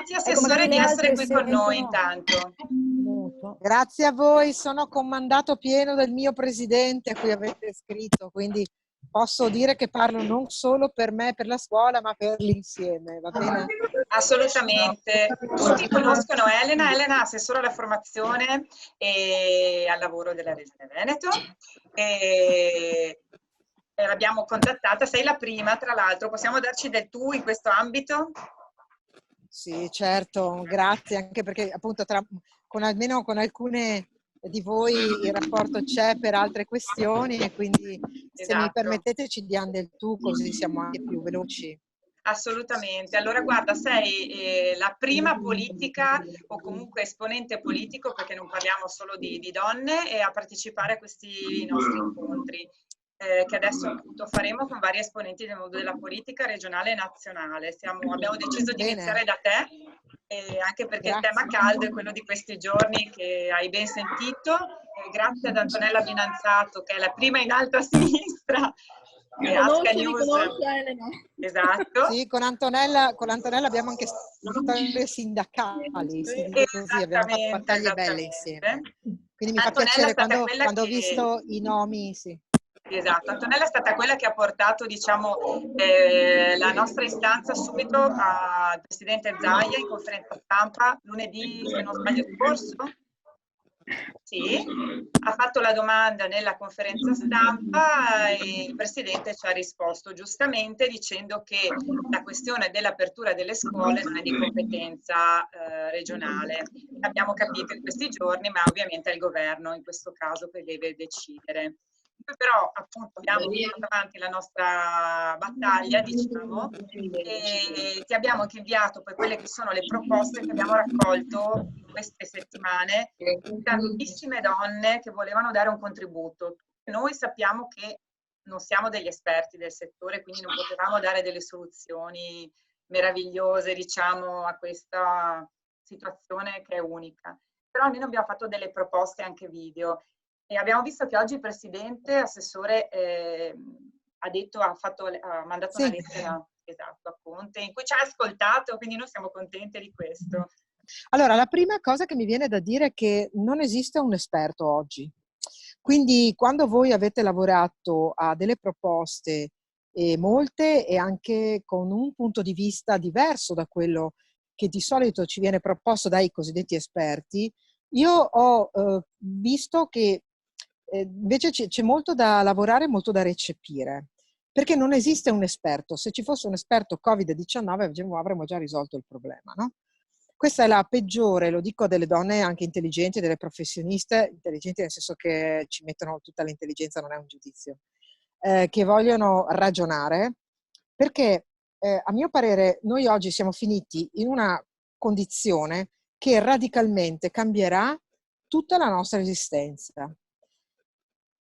Grazie Assessore di essere qui con noi intanto. Muto. Grazie a voi, sono comandato pieno del mio presidente a cui avete scritto, quindi posso dire che parlo non solo per me, per la scuola, ma per l'insieme, va bene? Assolutamente. Tutti conoscono Elena. Elena è assessore alla formazione e al lavoro della Regione Veneto. E l'abbiamo contattata, sei la prima tra l'altro, possiamo darci del tu in questo ambito? Sì, certo, grazie, anche perché appunto almeno con alcune di voi il rapporto c'è per altre questioni e quindi se mi Esatto. permettete ci diamo del tu così siamo anche più veloci. Assolutamente. Allora guarda, sei la prima politica o comunque esponente politico, perché non parliamo solo di donne, a partecipare a questi nostri incontri. Che adesso appunto faremo con vari esponenti del mondo della politica regionale e nazionale. Abbiamo deciso di iniziare da te, anche perché il tema caldo è quello di questi giorni che hai ben sentito. Grazie ad Antonella Binanzato, che è la prima in alto a sinistra. Conosce Elena. Esatto. Sì, con Antonella abbiamo anche storie sindacali, si dice così, abbiamo fatto battaglie belle insieme. Quindi mi fa piacere quando ho visto i nomi, sì. Esatto, Antonella è stata quella che ha portato, diciamo, la nostra istanza subito al Presidente Zaia in conferenza stampa lunedì, se non sbaglio, scorso. Sì, ha fatto la domanda nella conferenza stampa e il Presidente ci ha risposto giustamente dicendo che la questione dell'apertura delle scuole non è di competenza regionale. Abbiamo capito in questi giorni, ma ovviamente è il governo in questo caso che deve decidere. Noi però appunto abbiamo portato avanti la nostra battaglia, diciamo, e ti abbiamo anche inviato poi quelle che sono le proposte che abbiamo raccolto in queste settimane di tantissime donne che volevano dare un contributo. Noi sappiamo che non siamo degli esperti del settore, quindi non potevamo dare delle soluzioni meravigliose, diciamo, a questa situazione che è unica. Però almeno abbiamo fatto delle proposte anche video. E abbiamo visto che oggi il Presidente, Assessore, ha mandato una lettera, esatto, a Conte, in cui ci ha ascoltato, quindi noi siamo contenti di questo. Allora, la prima cosa che mi viene da dire è che non esiste un esperto oggi. Quindi quando voi avete lavorato a delle proposte, molte e anche con un punto di vista diverso da quello che di solito ci viene proposto dai cosiddetti esperti, io ho visto che invece c'è molto da lavorare, molto da recepire, perché non esiste un esperto. Se ci fosse un esperto Covid-19 avremmo già risolto il problema, no? Questa è la peggiore, lo dico delle donne anche intelligenti, delle professioniste, intelligenti nel senso che ci mettono tutta l'intelligenza, non è un giudizio, che vogliono ragionare, perché a mio parere noi oggi siamo finiti in una condizione che radicalmente cambierà tutta la nostra esistenza.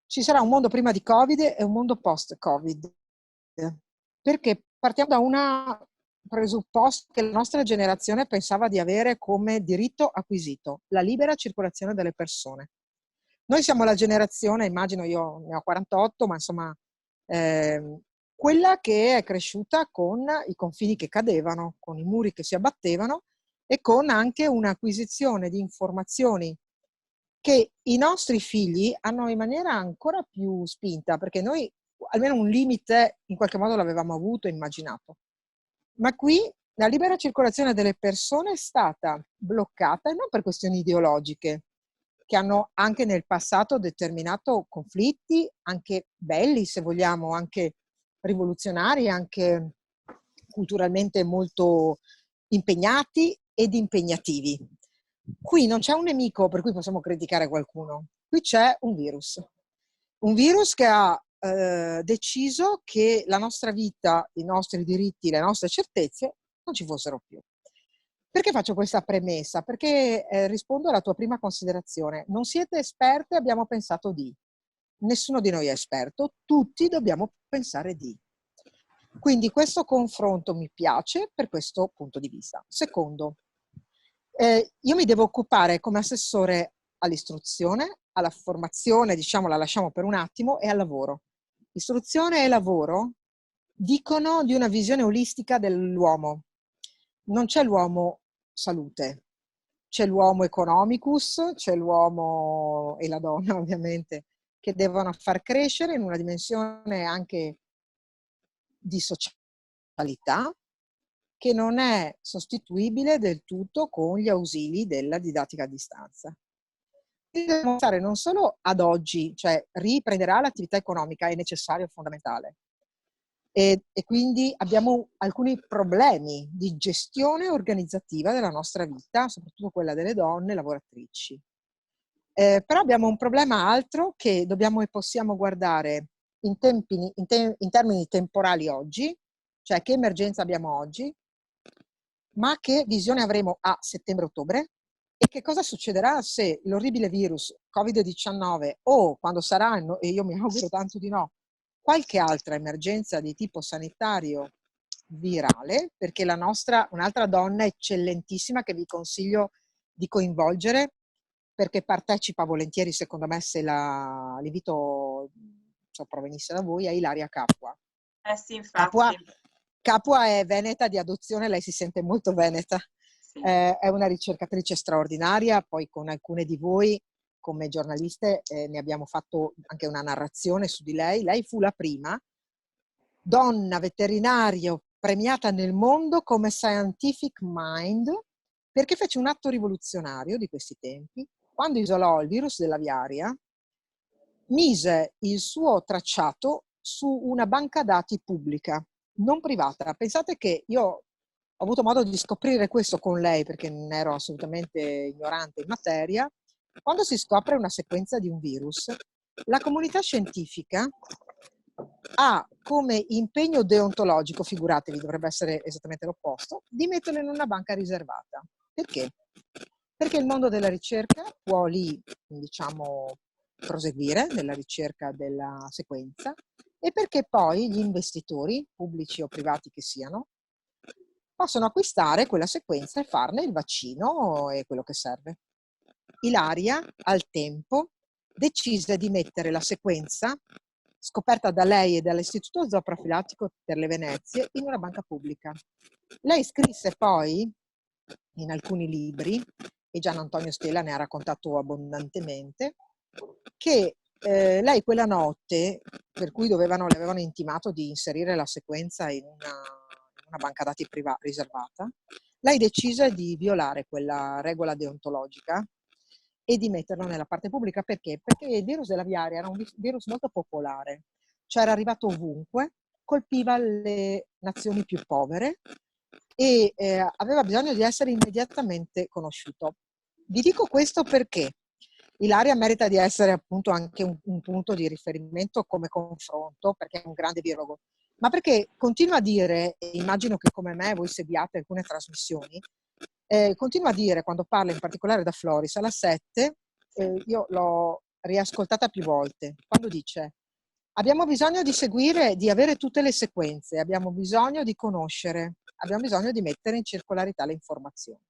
Ci sarà un mondo prima di Covid e un mondo post-Covid, perché partiamo da una presupposto che la nostra generazione pensava di avere come diritto acquisito, la libera circolazione delle persone. Noi siamo la generazione, immagino, io ne ho 48, ma insomma, quella che è cresciuta con i confini che cadevano, con i muri che si abbattevano e con anche un'acquisizione di informazioni che i nostri figli hanno in maniera ancora più spinta, perché noi almeno un limite in qualche modo l'avevamo avuto, immaginato. Ma qui la libera circolazione delle persone è stata bloccata, e non per questioni ideologiche, che hanno anche nel passato determinato conflitti, anche belli se vogliamo, anche rivoluzionari, anche culturalmente molto impegnati ed impegnativi. Qui non c'è un nemico per cui possiamo criticare qualcuno, qui c'è un virus che ha deciso che la nostra vita, i nostri diritti, le nostre certezze non ci fossero più. Perché faccio questa premessa? Perché rispondo alla tua prima considerazione. Non siete esperte, abbiamo pensato di. Nessuno di noi è esperto, tutti dobbiamo pensare di. Quindi questo confronto mi piace per questo punto di vista. Secondo, io mi devo occupare come assessore all'istruzione, alla formazione, diciamo la lasciamo per un attimo, e al lavoro. Istruzione e lavoro dicono di una visione olistica dell'uomo. Non c'è l'uomo salute. C'è l'uomo economicus, c'è l'uomo e la donna ovviamente, che devono far crescere in una dimensione anche di socialità, che non è sostituibile del tutto con gli ausili della didattica a distanza. Dobbiamo stare non solo ad oggi, cioè riprenderà l'attività economica, è necessario, è fondamentale. E quindi abbiamo alcuni problemi di gestione organizzativa della nostra vita, soprattutto quella delle donne lavoratrici. Però abbiamo un problema altro che dobbiamo e possiamo guardare in termini temporali oggi, cioè che emergenza abbiamo oggi, ma che visione avremo a settembre-ottobre e che cosa succederà se l'orribile virus Covid-19 o quando sarà, e io mi auguro tanto di no, qualche altra emergenza di tipo sanitario virale, perché un'altra donna eccellentissima che vi consiglio di coinvolgere, perché partecipa volentieri, secondo me, se l'invito provenisse da voi, è Ilaria Capua. Sì, infatti. Capua è veneta di adozione, lei si sente molto veneta. Sì. È una ricercatrice straordinaria, poi con alcune di voi come giornaliste ne abbiamo fatto anche una narrazione su di lei. Lei fu la prima donna veterinaria premiata nel mondo come scientific mind, perché fece un atto rivoluzionario di questi tempi, quando isolò il virus dell'aviaria, mise il suo tracciato su una banca dati pubblica, non privata. Pensate che io ho avuto modo di scoprire questo con lei, perché non ero assolutamente ignorante in materia. Quando si scopre una sequenza di un virus, la comunità scientifica ha come impegno deontologico, figuratevi, dovrebbe essere esattamente l'opposto, di metterlo in una banca riservata. Perché? Perché il mondo della ricerca può lì, diciamo, proseguire nella ricerca della sequenza e perché poi gli investitori, pubblici o privati che siano, possono acquistare quella sequenza e farne il vaccino e quello che serve. Ilaria, al tempo, decise di mettere la sequenza scoperta da lei e dall'Istituto Zooprofilattico per le Venezie in una banca pubblica. Lei scrisse poi in alcuni libri, e Gian Antonio Stella ne ha raccontato abbondantemente, che lei quella notte, per cui le avevano intimato di inserire la sequenza in una banca dati riservata, lei decise di violare quella regola deontologica e di metterlo nella parte pubblica. Perché? Perché il virus dell'aviaria era un virus molto popolare, cioè era arrivato ovunque, colpiva le nazioni più povere e aveva bisogno di essere immediatamente conosciuto. Vi dico questo perché Ilaria merita di essere appunto anche un punto di riferimento come confronto, perché è un grande biologo, ma perché continua a dire, e immagino che come me voi seguiate alcune trasmissioni, continua a dire quando parla in particolare da Floris alla 7, io l'ho riascoltata più volte, quando dice: abbiamo bisogno di seguire, di avere tutte le sequenze, abbiamo bisogno di conoscere, abbiamo bisogno di mettere in circolarità le informazioni.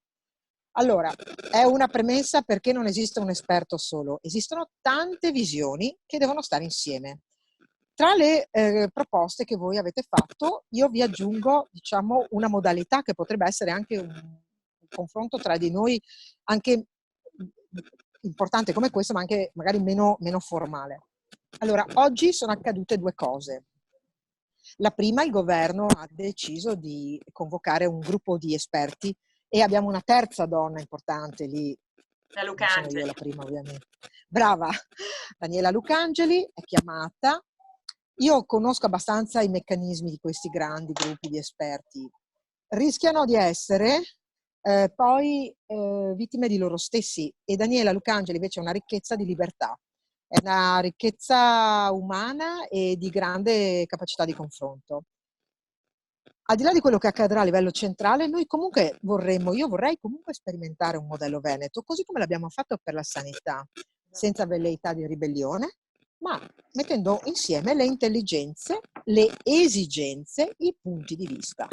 Allora, è una premessa perché non esiste un esperto solo, esistono tante visioni che devono stare insieme. Tra le proposte che voi avete fatto, io vi aggiungo, diciamo, una modalità che potrebbe essere anche un confronto tra di noi, anche importante come questo, ma anche magari meno formale. Allora, oggi sono accadute due cose. La prima, il governo ha deciso di convocare un gruppo di esperti e abbiamo una terza donna importante lì. La Lucangeli. Sono io la prima, ovviamente. Brava, Daniela Lucangeli è chiamata. Io conosco abbastanza i meccanismi di questi grandi gruppi di esperti. Rischiano di essere poi vittime di loro stessi, e Daniela Lucangeli invece è una ricchezza di libertà, è una ricchezza umana e di grande capacità di confronto. Al di là di quello che accadrà a livello centrale, noi comunque io vorrei comunque sperimentare un modello veneto, così come l'abbiamo fatto per la sanità, senza velleità di ribellione, ma mettendo insieme le intelligenze, le esigenze, i punti di vista.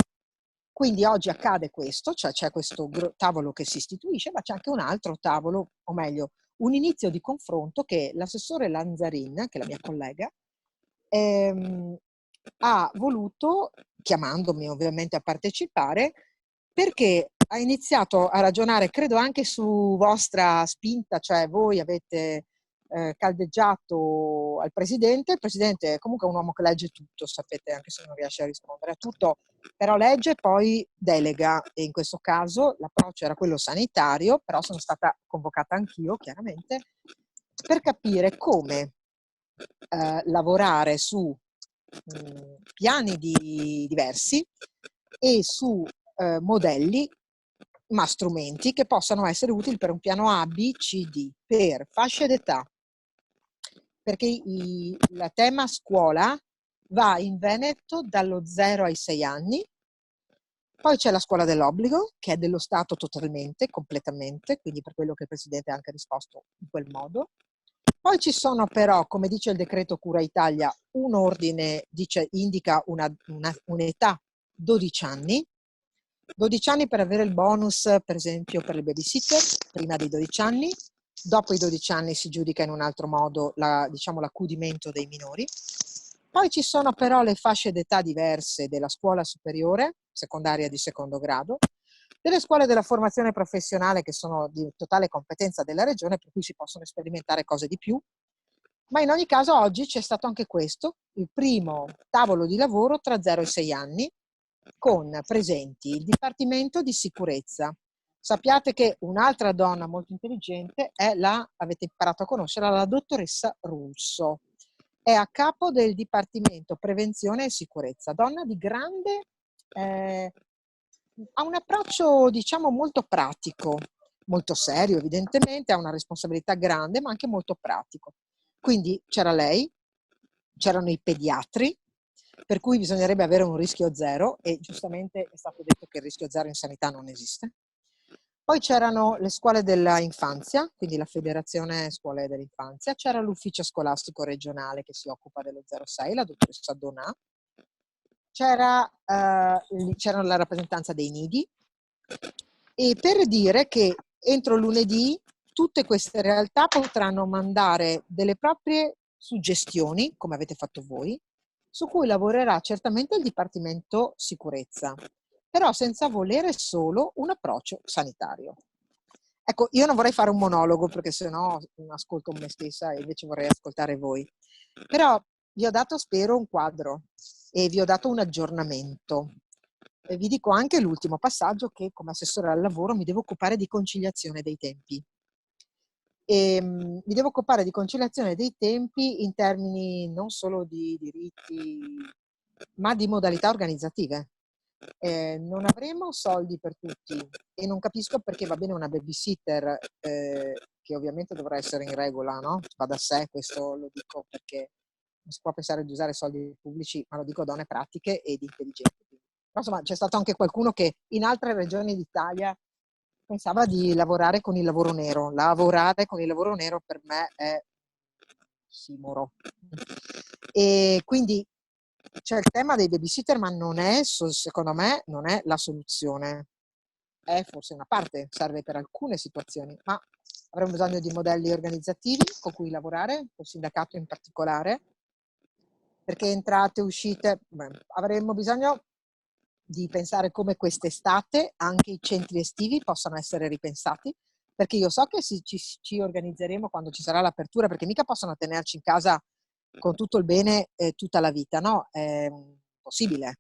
Quindi oggi accade questo, cioè c'è questo tavolo che si istituisce, ma c'è anche un altro tavolo, o meglio, un inizio di confronto che l'assessore Lanzarin, che è la mia collega, ha voluto, chiamandomi ovviamente a partecipare, perché ha iniziato a ragionare, credo anche su vostra spinta, cioè voi avete caldeggiato al presidente. Il presidente è comunque un uomo che legge tutto, sapete, anche se non riesce a rispondere a tutto, però legge e poi delega, e in questo caso l'approccio era quello sanitario, però sono stata convocata anch'io, chiaramente, per capire come lavorare su piani diversi e su modelli, ma strumenti che possano essere utili per un piano A, B, C, D, per fasce d'età, perché il tema scuola va in Veneto dallo 0 ai 6 anni, poi c'è la scuola dell'obbligo, che è dello Stato totalmente, completamente, quindi per quello che il Presidente ha anche risposto in quel modo. Poi ci sono però, come dice il decreto Cura Italia, un ordine, indica un'età 12 anni, 12 anni per avere il bonus, per esempio, per le babysitter, prima dei 12 anni, dopo i 12 anni si giudica in un altro modo l'accudimento dei minori. Poi ci sono però le fasce d'età diverse della scuola superiore, secondaria di secondo grado, delle scuole della formazione professionale che sono di totale competenza della regione, per cui si possono sperimentare cose di più. Ma in ogni caso oggi c'è stato anche questo, il primo tavolo di lavoro tra 0 e 6 anni, con presenti il Dipartimento di Sicurezza. Sappiate che un'altra donna molto intelligente è avete imparato a conoscerla, la dottoressa Russo. È a capo del Dipartimento Prevenzione e Sicurezza, donna di grande, ha un approccio diciamo molto pratico, molto serio evidentemente, ha una responsabilità grande ma anche molto pratico. Quindi c'era lei, c'erano i pediatri, per cui bisognerebbe avere un rischio zero, e giustamente è stato detto che il rischio zero in sanità non esiste. Poi c'erano le scuole dell'infanzia, quindi la Federazione Scuole dell'Infanzia, c'era l'ufficio scolastico regionale che si occupa dello 06, la dottoressa Donà, c'era la rappresentanza dei nidi, e per dire che entro lunedì tutte queste realtà potranno mandare delle proprie suggestioni, come avete fatto voi, su cui lavorerà certamente il Dipartimento Sicurezza, però senza volere solo un approccio sanitario. Ecco, io non vorrei fare un monologo perché sennò ascolto me stessa e invece vorrei ascoltare voi. Però vi ho dato, spero, un quadro e vi ho dato un aggiornamento. E vi dico anche l'ultimo passaggio, che come assessore al lavoro mi devo occupare di conciliazione dei tempi. Mi devo occupare di conciliazione dei tempi in termini non solo di diritti, ma di modalità organizzative. Non avremo soldi per tutti e non capisco perché va bene una babysitter, che ovviamente dovrà essere in regola, no? Va da sé, questo lo dico perché non si può pensare di usare soldi pubblici, ma lo dico a donne pratiche ed intelligenti. Però, insomma, c'è stato anche qualcuno che in altre regioni d'Italia pensava di lavorare con il lavoro nero. Lavorare con il lavoro nero per me è simoro. E quindi c'è il tema dei babysitter, ma non è, secondo me, non è la soluzione. È forse una parte, serve per alcune situazioni, ma avremo bisogno di modelli organizzativi con cui lavorare, col sindacato in particolare, perché entrate, uscite, avremo bisogno di pensare come quest'estate anche i centri estivi possano essere ripensati, perché io so che ci organizzeremo quando ci sarà l'apertura, perché mica possono tenerci in casa con tutto il bene tutta la vita, no? È impossibile.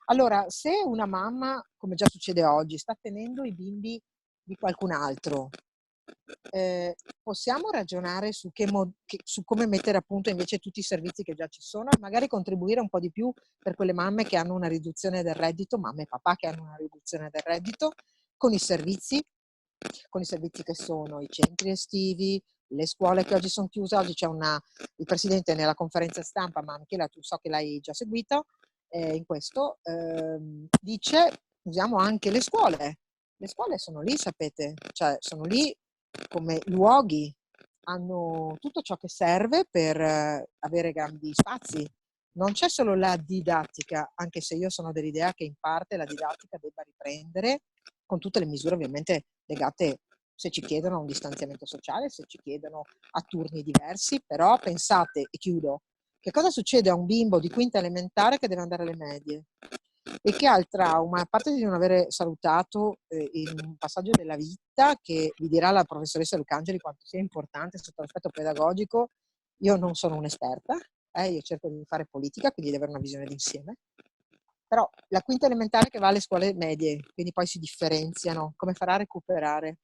Allora, se una mamma, come già succede oggi, sta tenendo i bimbi di qualcun altro, possiamo ragionare su come mettere a punto invece tutti i servizi che già ci sono e magari contribuire un po' di più per quelle mamme che hanno una riduzione del reddito, mamme e papà che hanno una riduzione del reddito, con i servizi che sono i centri estivi, le scuole che oggi sono chiuse. Oggi c'è il presidente nella conferenza stampa, ma Michela, tu so che l'hai già seguito, in questo dice usiamo anche le scuole. Le scuole sono lì, sapete, cioè sono lì come luoghi, hanno tutto ciò che serve per avere grandi spazi. Non c'è solo la didattica, anche se io sono dell'idea che in parte la didattica debba riprendere, con tutte le misure ovviamente legate, se ci chiedono, a un distanziamento sociale, se ci chiedono a turni diversi, però pensate, e chiudo, che cosa succede a un bimbo di quinta elementare che deve andare alle medie? e che ha il trauma, a parte di non avere salutato in un passaggio della vita, che vi dirà la professoressa Lucangeli quanto sia importante sotto l'aspetto pedagogico. Io non sono un'esperta, io cerco di fare politica, quindi di avere una visione d'insieme, però la quinta elementare che va alle scuole medie, quindi poi si differenziano, come farà a recuperare?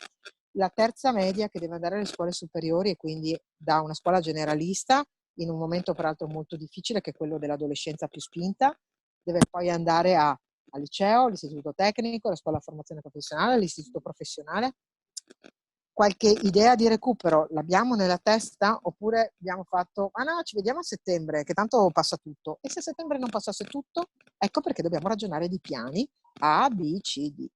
La terza media che deve andare alle scuole superiori e quindi da una scuola generalista, in un momento peraltro molto difficile che è quello dell'adolescenza più spinta, deve poi andare al liceo, all'istituto tecnico, alla scuola formazione professionale, all'istituto professionale. Qualche idea di recupero l'abbiamo nella testa oppure abbiamo fatto, ah no, ci vediamo a settembre, che tanto passa tutto. E se a settembre non passasse tutto, ecco perché dobbiamo ragionare di piani A, B, C, D.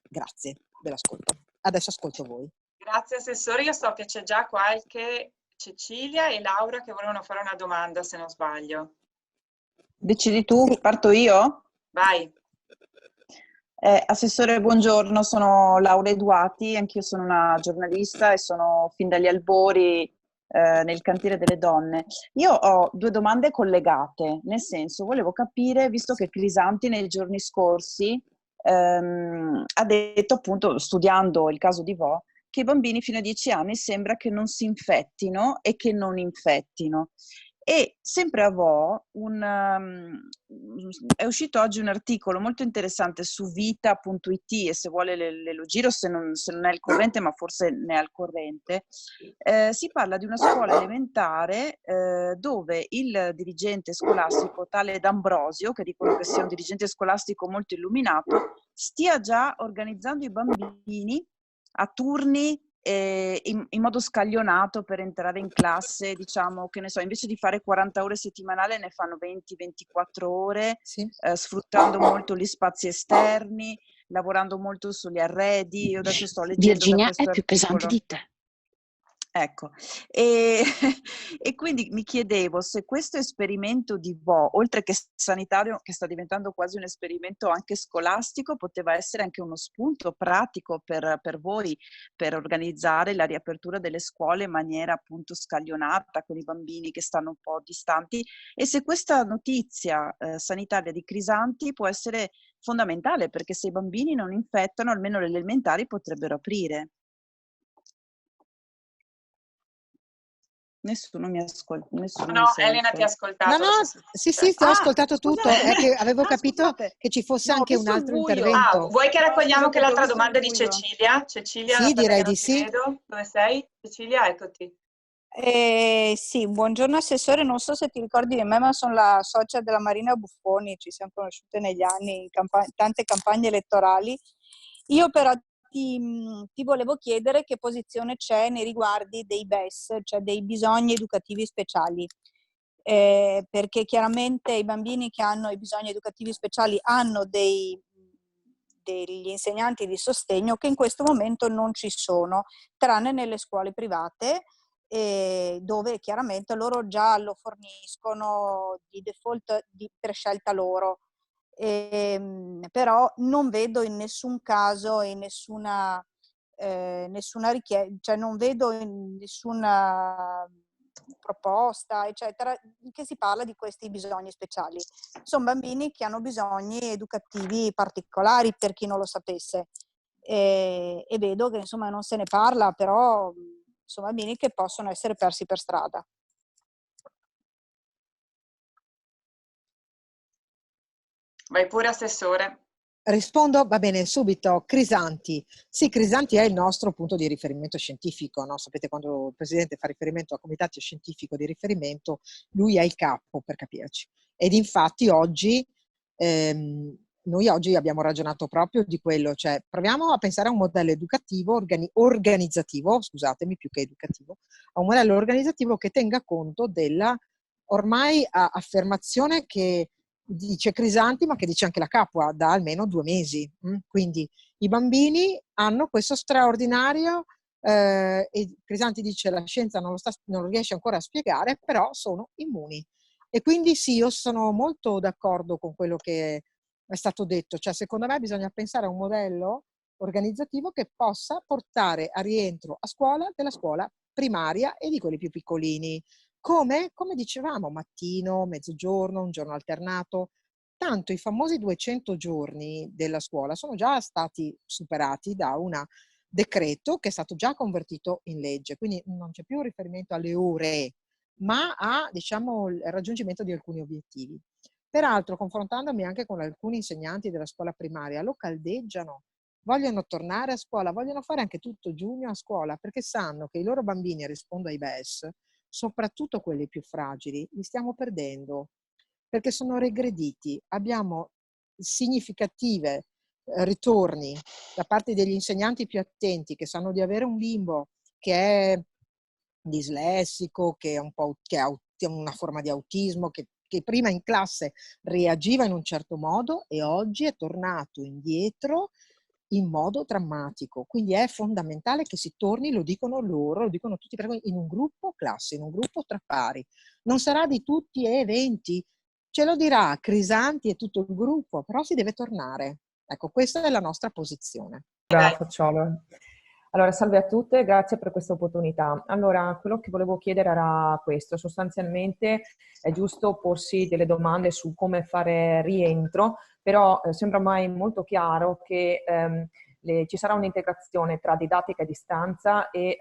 Grazie dell'ascolto. Adesso ascolto voi. Grazie Assessore, io so che c'è già qualche Cecilia e Laura che volevano fare una domanda, se non sbaglio. Decidi tu, parto io? Vai. Assessore, buongiorno, sono Laura Eduati, anch'io sono una giornalista e sono fin dagli albori nel cantiere delle donne. Io ho due domande collegate, nel senso, volevo capire, visto che Crisanti nei giorni scorsi ha detto, appunto, studiando il caso di Vo, che i bambini fino a 10 anni sembra che non si infettino e che non infettino. E sempre a Vo è uscito oggi un articolo molto interessante su vita.it, e se vuole lo giro se non è al corrente, ma forse ne è al corrente. Si parla di una scuola elementare dove il dirigente scolastico, tale D'Ambrosio, che dicono che sia un dirigente scolastico molto illuminato, stia già organizzando i bambini a turni in modo scaglionato per entrare in classe, diciamo, che ne so, invece di fare 40 ore settimanali ne fanno 20-24 ore, Sì. Sfruttando molto gli spazi esterni, lavorando molto sugli arredi. Io adesso sto leggendo Virginia da questo è più pesante articolo. di te. Ecco, e quindi mi chiedevo se questo esperimento di Vo, oltre che sanitario, che sta diventando quasi un esperimento anche scolastico, poteva essere anche uno spunto pratico per voi, per organizzare la riapertura delle scuole in maniera appunto scaglionata, con i bambini che stanno un po' distanti, e se questa notizia sanitaria di Crisanti può essere fondamentale, perché se i bambini non infettano, almeno le elementari potrebbero aprire. Nessuno mi ascolta, nessuno No, mi sente. Elena ti ha No, ascoltato. no, sì, ti ho ascoltato tutto, scusate. è che avevo capito Scusate. che ci fosse No, ho anche un visto il altro buio. intervento. Vuoi che raccogliamo Scusa, anche perché ho l'altra visto il domanda di buio. Cecilia? Cecilia, Sì, aspetta che direi non di ti sì. vedo. Dove sei? Cecilia, eccoti. Sì, buongiorno Assessore, non so se ti ricordi di me, ma sono la socia della Marina Buffoni, ci siamo conosciute negli anni in tante campagne elettorali. Io però ti volevo chiedere che posizione c'è nei riguardi dei BES, cioè dei bisogni educativi speciali, perché chiaramente i bambini che hanno i bisogni educativi speciali hanno degli insegnanti di sostegno che in questo momento non ci sono, tranne nelle scuole private, dove chiaramente loro già lo forniscono di default per scelta loro. Però non vedo in nessun caso, in nessuna richiesta, cioè non vedo in nessuna proposta, eccetera, che si parla di questi bisogni speciali. Sono bambini che hanno bisogni educativi particolari, per chi non lo sapesse, e vedo che insomma non se ne parla, però sono bambini che possono essere persi per strada. Vai pure, Assessore. Rispondo, va bene, subito. Crisanti. Sì, Crisanti è il nostro punto di riferimento scientifico, no? Sapete, quando il Presidente fa riferimento a comitati scientifico di riferimento, lui è il capo, per capirci. Ed infatti noi oggi abbiamo ragionato proprio di quello, cioè proviamo a pensare a un modello educativo, organizzativo, scusatemi, più che educativo, a un modello organizzativo che tenga conto della ormai affermazione che dice Crisanti, ma che dice anche la Capua da almeno 2 mesi. Quindi i bambini hanno questo straordinario, e Crisanti dice la scienza non lo riesce ancora a spiegare, però sono immuni. E quindi sì, io sono molto d'accordo con quello che è stato detto, cioè secondo me bisogna pensare a un modello organizzativo che possa portare a rientro a scuola della scuola primaria e di quelli più piccolini. Come dicevamo, mattino, mezzogiorno, un giorno alternato, Tanto i famosi 200 giorni della scuola sono già stati superati da un decreto che è stato già convertito in legge, quindi non c'è più un riferimento alle ore, ma a, diciamo, il raggiungimento di alcuni obiettivi. Peraltro, confrontandomi anche con alcuni insegnanti della scuola primaria, lo caldeggiano, vogliono tornare a scuola, vogliono fare anche tutto giugno a scuola, perché sanno che i loro bambini, rispondo ai BES, soprattutto quelli più fragili, li stiamo perdendo, perché sono regrediti. Abbiamo significative ritorni da parte degli insegnanti più attenti, che sanno di avere un bimbo che è dislessico, che ha una forma di autismo, che prima in classe reagiva in un certo modo e oggi è tornato indietro in modo drammatico. Quindi è fondamentale che si torni, lo dicono loro, lo dicono tutti, in un gruppo classe, in un gruppo tra pari. Non sarà di tutti e 20, ce lo dirà Crisanti e tutto il gruppo, però si deve tornare. Ecco, questa è la nostra posizione. Facciolo. Allora, salve a tutte, grazie per questa opportunità. Allora, quello che volevo chiedere era questo: sostanzialmente è giusto porsi delle domande su come fare rientro, però sembra mai molto chiaro che ci sarà un'integrazione tra didattica a distanza e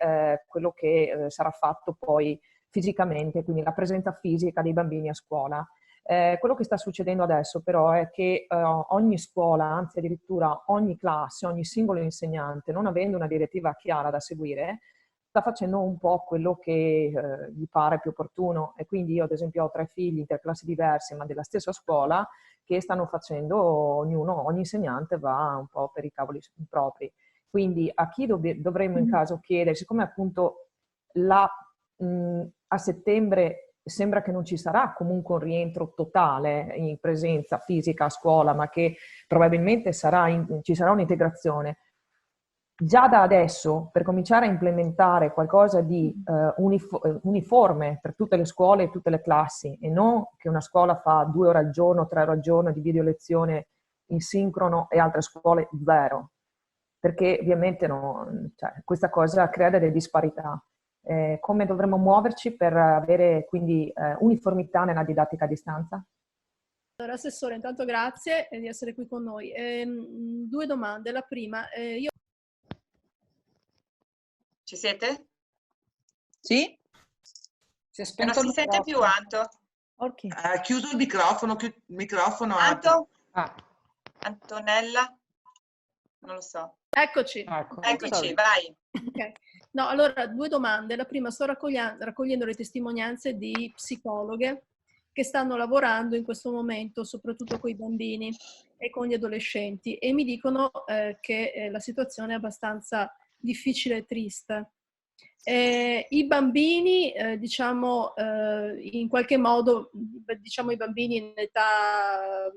quello che sarà fatto poi fisicamente, quindi la presenza fisica dei bambini a scuola. Quello che sta succedendo adesso però è che ogni scuola, anzi addirittura ogni classe, ogni singolo insegnante, non avendo una direttiva chiara da seguire, sta facendo un po' quello che gli pare più opportuno. E quindi io ad esempio ho 3 figli interclassi diversi ma della stessa scuola, che stanno facendo ogni insegnante va un po' per i cavoli propri. Quindi a chi dovremmo in caso chiedere, siccome appunto a settembre sembra che non ci sarà comunque un rientro totale in presenza fisica a scuola, ma che probabilmente ci sarà un'integrazione. Già da adesso, per cominciare a implementare qualcosa di uniforme per tutte le scuole e tutte le classi, e non che una scuola fa 2 ore al giorno, 3 ore al giorno di video lezione in sincrono e altre scuole 0, perché ovviamente questa cosa crea delle disparità. Come dovremmo muoverci per avere quindi uniformità nella didattica a distanza? Allora, Assessore, intanto grazie di essere qui con noi. 2 domande. La prima, io... Ci siete? Sì? Non si sente più, Anto. Okay. Ha chiuso il microfono. Anto? Antonella? Non lo so. Eccoci. Eccoci, vai. Okay. No, allora 2 domande. La prima, sto raccogliendo le testimonianze di psicologhe che stanno lavorando in questo momento, soprattutto con i bambini e con gli adolescenti, e mi dicono che la situazione è abbastanza difficile e triste. I bambini, in qualche modo, i bambini in età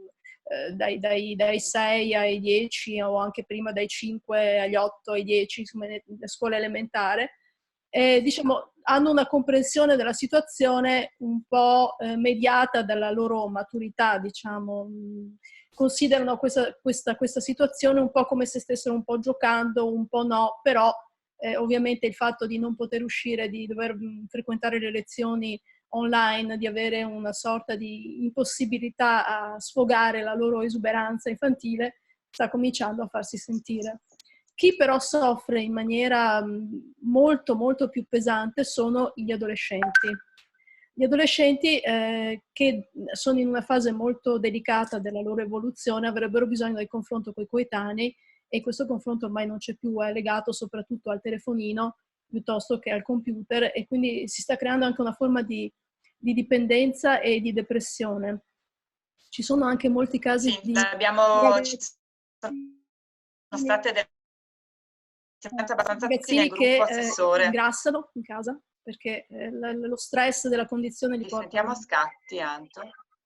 dai 6 ai 10 o anche prima dai 5 agli 8 ai 10, insomma, nella scuola elementare, hanno una comprensione della situazione un po' mediata dalla loro maturità, considerano questa situazione un po' come se stessero un po' giocando, un po' no, però ovviamente il fatto di non poter uscire, di dover frequentare le lezioni online, di avere una sorta di impossibilità a sfogare la loro esuberanza infantile, sta cominciando a farsi sentire. Chi però soffre in maniera molto molto più pesante sono gli adolescenti. Gli adolescenti che sono in una fase molto delicata della loro evoluzione avrebbero bisogno del confronto con i coetanei, e questo confronto ormai non c'è più, è legato soprattutto al telefonino piuttosto che al computer, e quindi si sta creando anche una forma di dipendenza e di depressione. Ci sono anche molti casi ci sono state delle abbastanza ragazzini che ingrassano in casa perché lo stress della condizione li porta. Sentiamo scatti, Anto.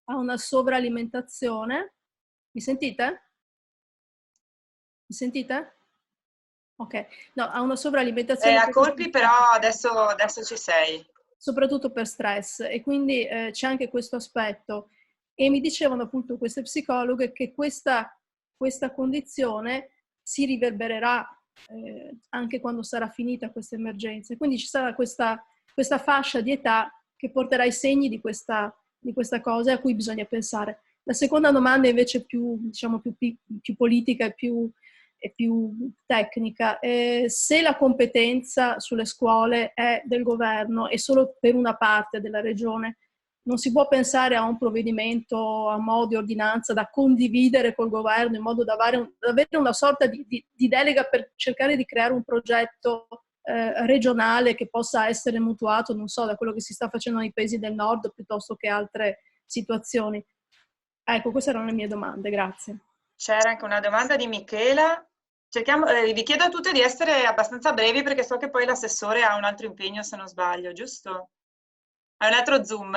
A una sovralimentazione. Mi sentite? Mi sentite? Ok. No, a una sovralimentazione. A colpi, però adesso ci sei. Soprattutto per stress, e quindi c'è anche questo aspetto. E mi dicevano appunto queste psicologhe che questa condizione si riverbererà anche quando sarà finita questa emergenza. Quindi ci sarà questa fascia di età che porterà i segni di questa cosa a cui bisogna pensare. La seconda domanda invece è più, diciamo, più politica e più tecnica. Se la competenza sulle scuole è del governo e solo per una parte della regione, non si può pensare a un provvedimento a mo' di ordinanza da condividere col governo in modo da avere una sorta di delega per cercare di creare un progetto regionale che possa essere mutuato, non so, da quello che si sta facendo nei paesi del nord piuttosto che altre situazioni. Ecco, queste erano le mie domande, grazie. C'era anche una domanda di Michela. Vi chiedo a tutte di essere abbastanza brevi perché so che poi l'assessore ha un altro impegno, se non sbaglio, giusto? Ha un altro Zoom.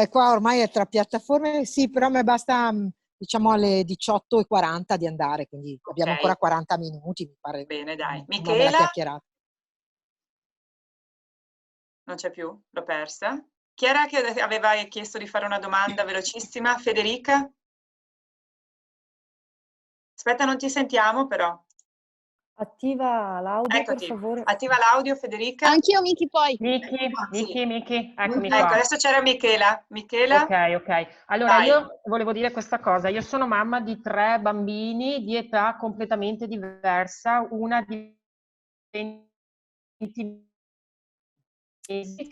Qua ormai è tra piattaforme, sì, però mi basta, diciamo, alle 18:40 di andare, quindi abbiamo Ok. ancora 40 minuti, mi pare. Bene, dai. Una bella Michela? chiacchierata. Non c'è più? L'ho persa. Chi era che aveva chiesto di fare una domanda velocissima? Federica? Aspetta, non ti sentiamo però. Attiva l'audio, per Eccoti. favore. Attiva l'audio, Federica. Anch'io, Miki, poi. Miki, eccomi Ecco, qua. adesso c'era Michela. Michela? Ok. Allora, Vai. io volevo dire questa cosa. Io sono mamma di 3 bambini di età completamente diversa, una di 20 mesi,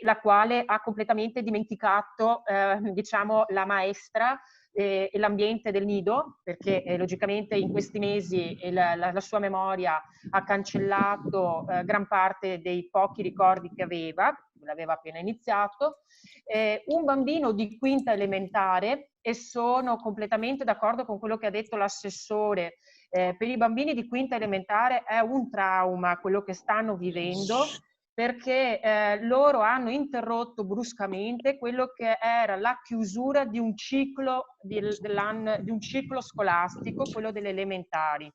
la quale ha completamente dimenticato, diciamo, la maestra e l'ambiente del nido, perché logicamente in questi mesi la sua memoria ha cancellato gran parte dei pochi ricordi che aveva, l'aveva appena iniziato. Un bambino di quinta elementare, e sono completamente d'accordo con quello che ha detto l'assessore, per i bambini di quinta elementare è un trauma quello che stanno vivendo, perché loro hanno interrotto bruscamente quello che era la chiusura di un ciclo, di un ciclo scolastico, quello delle elementari.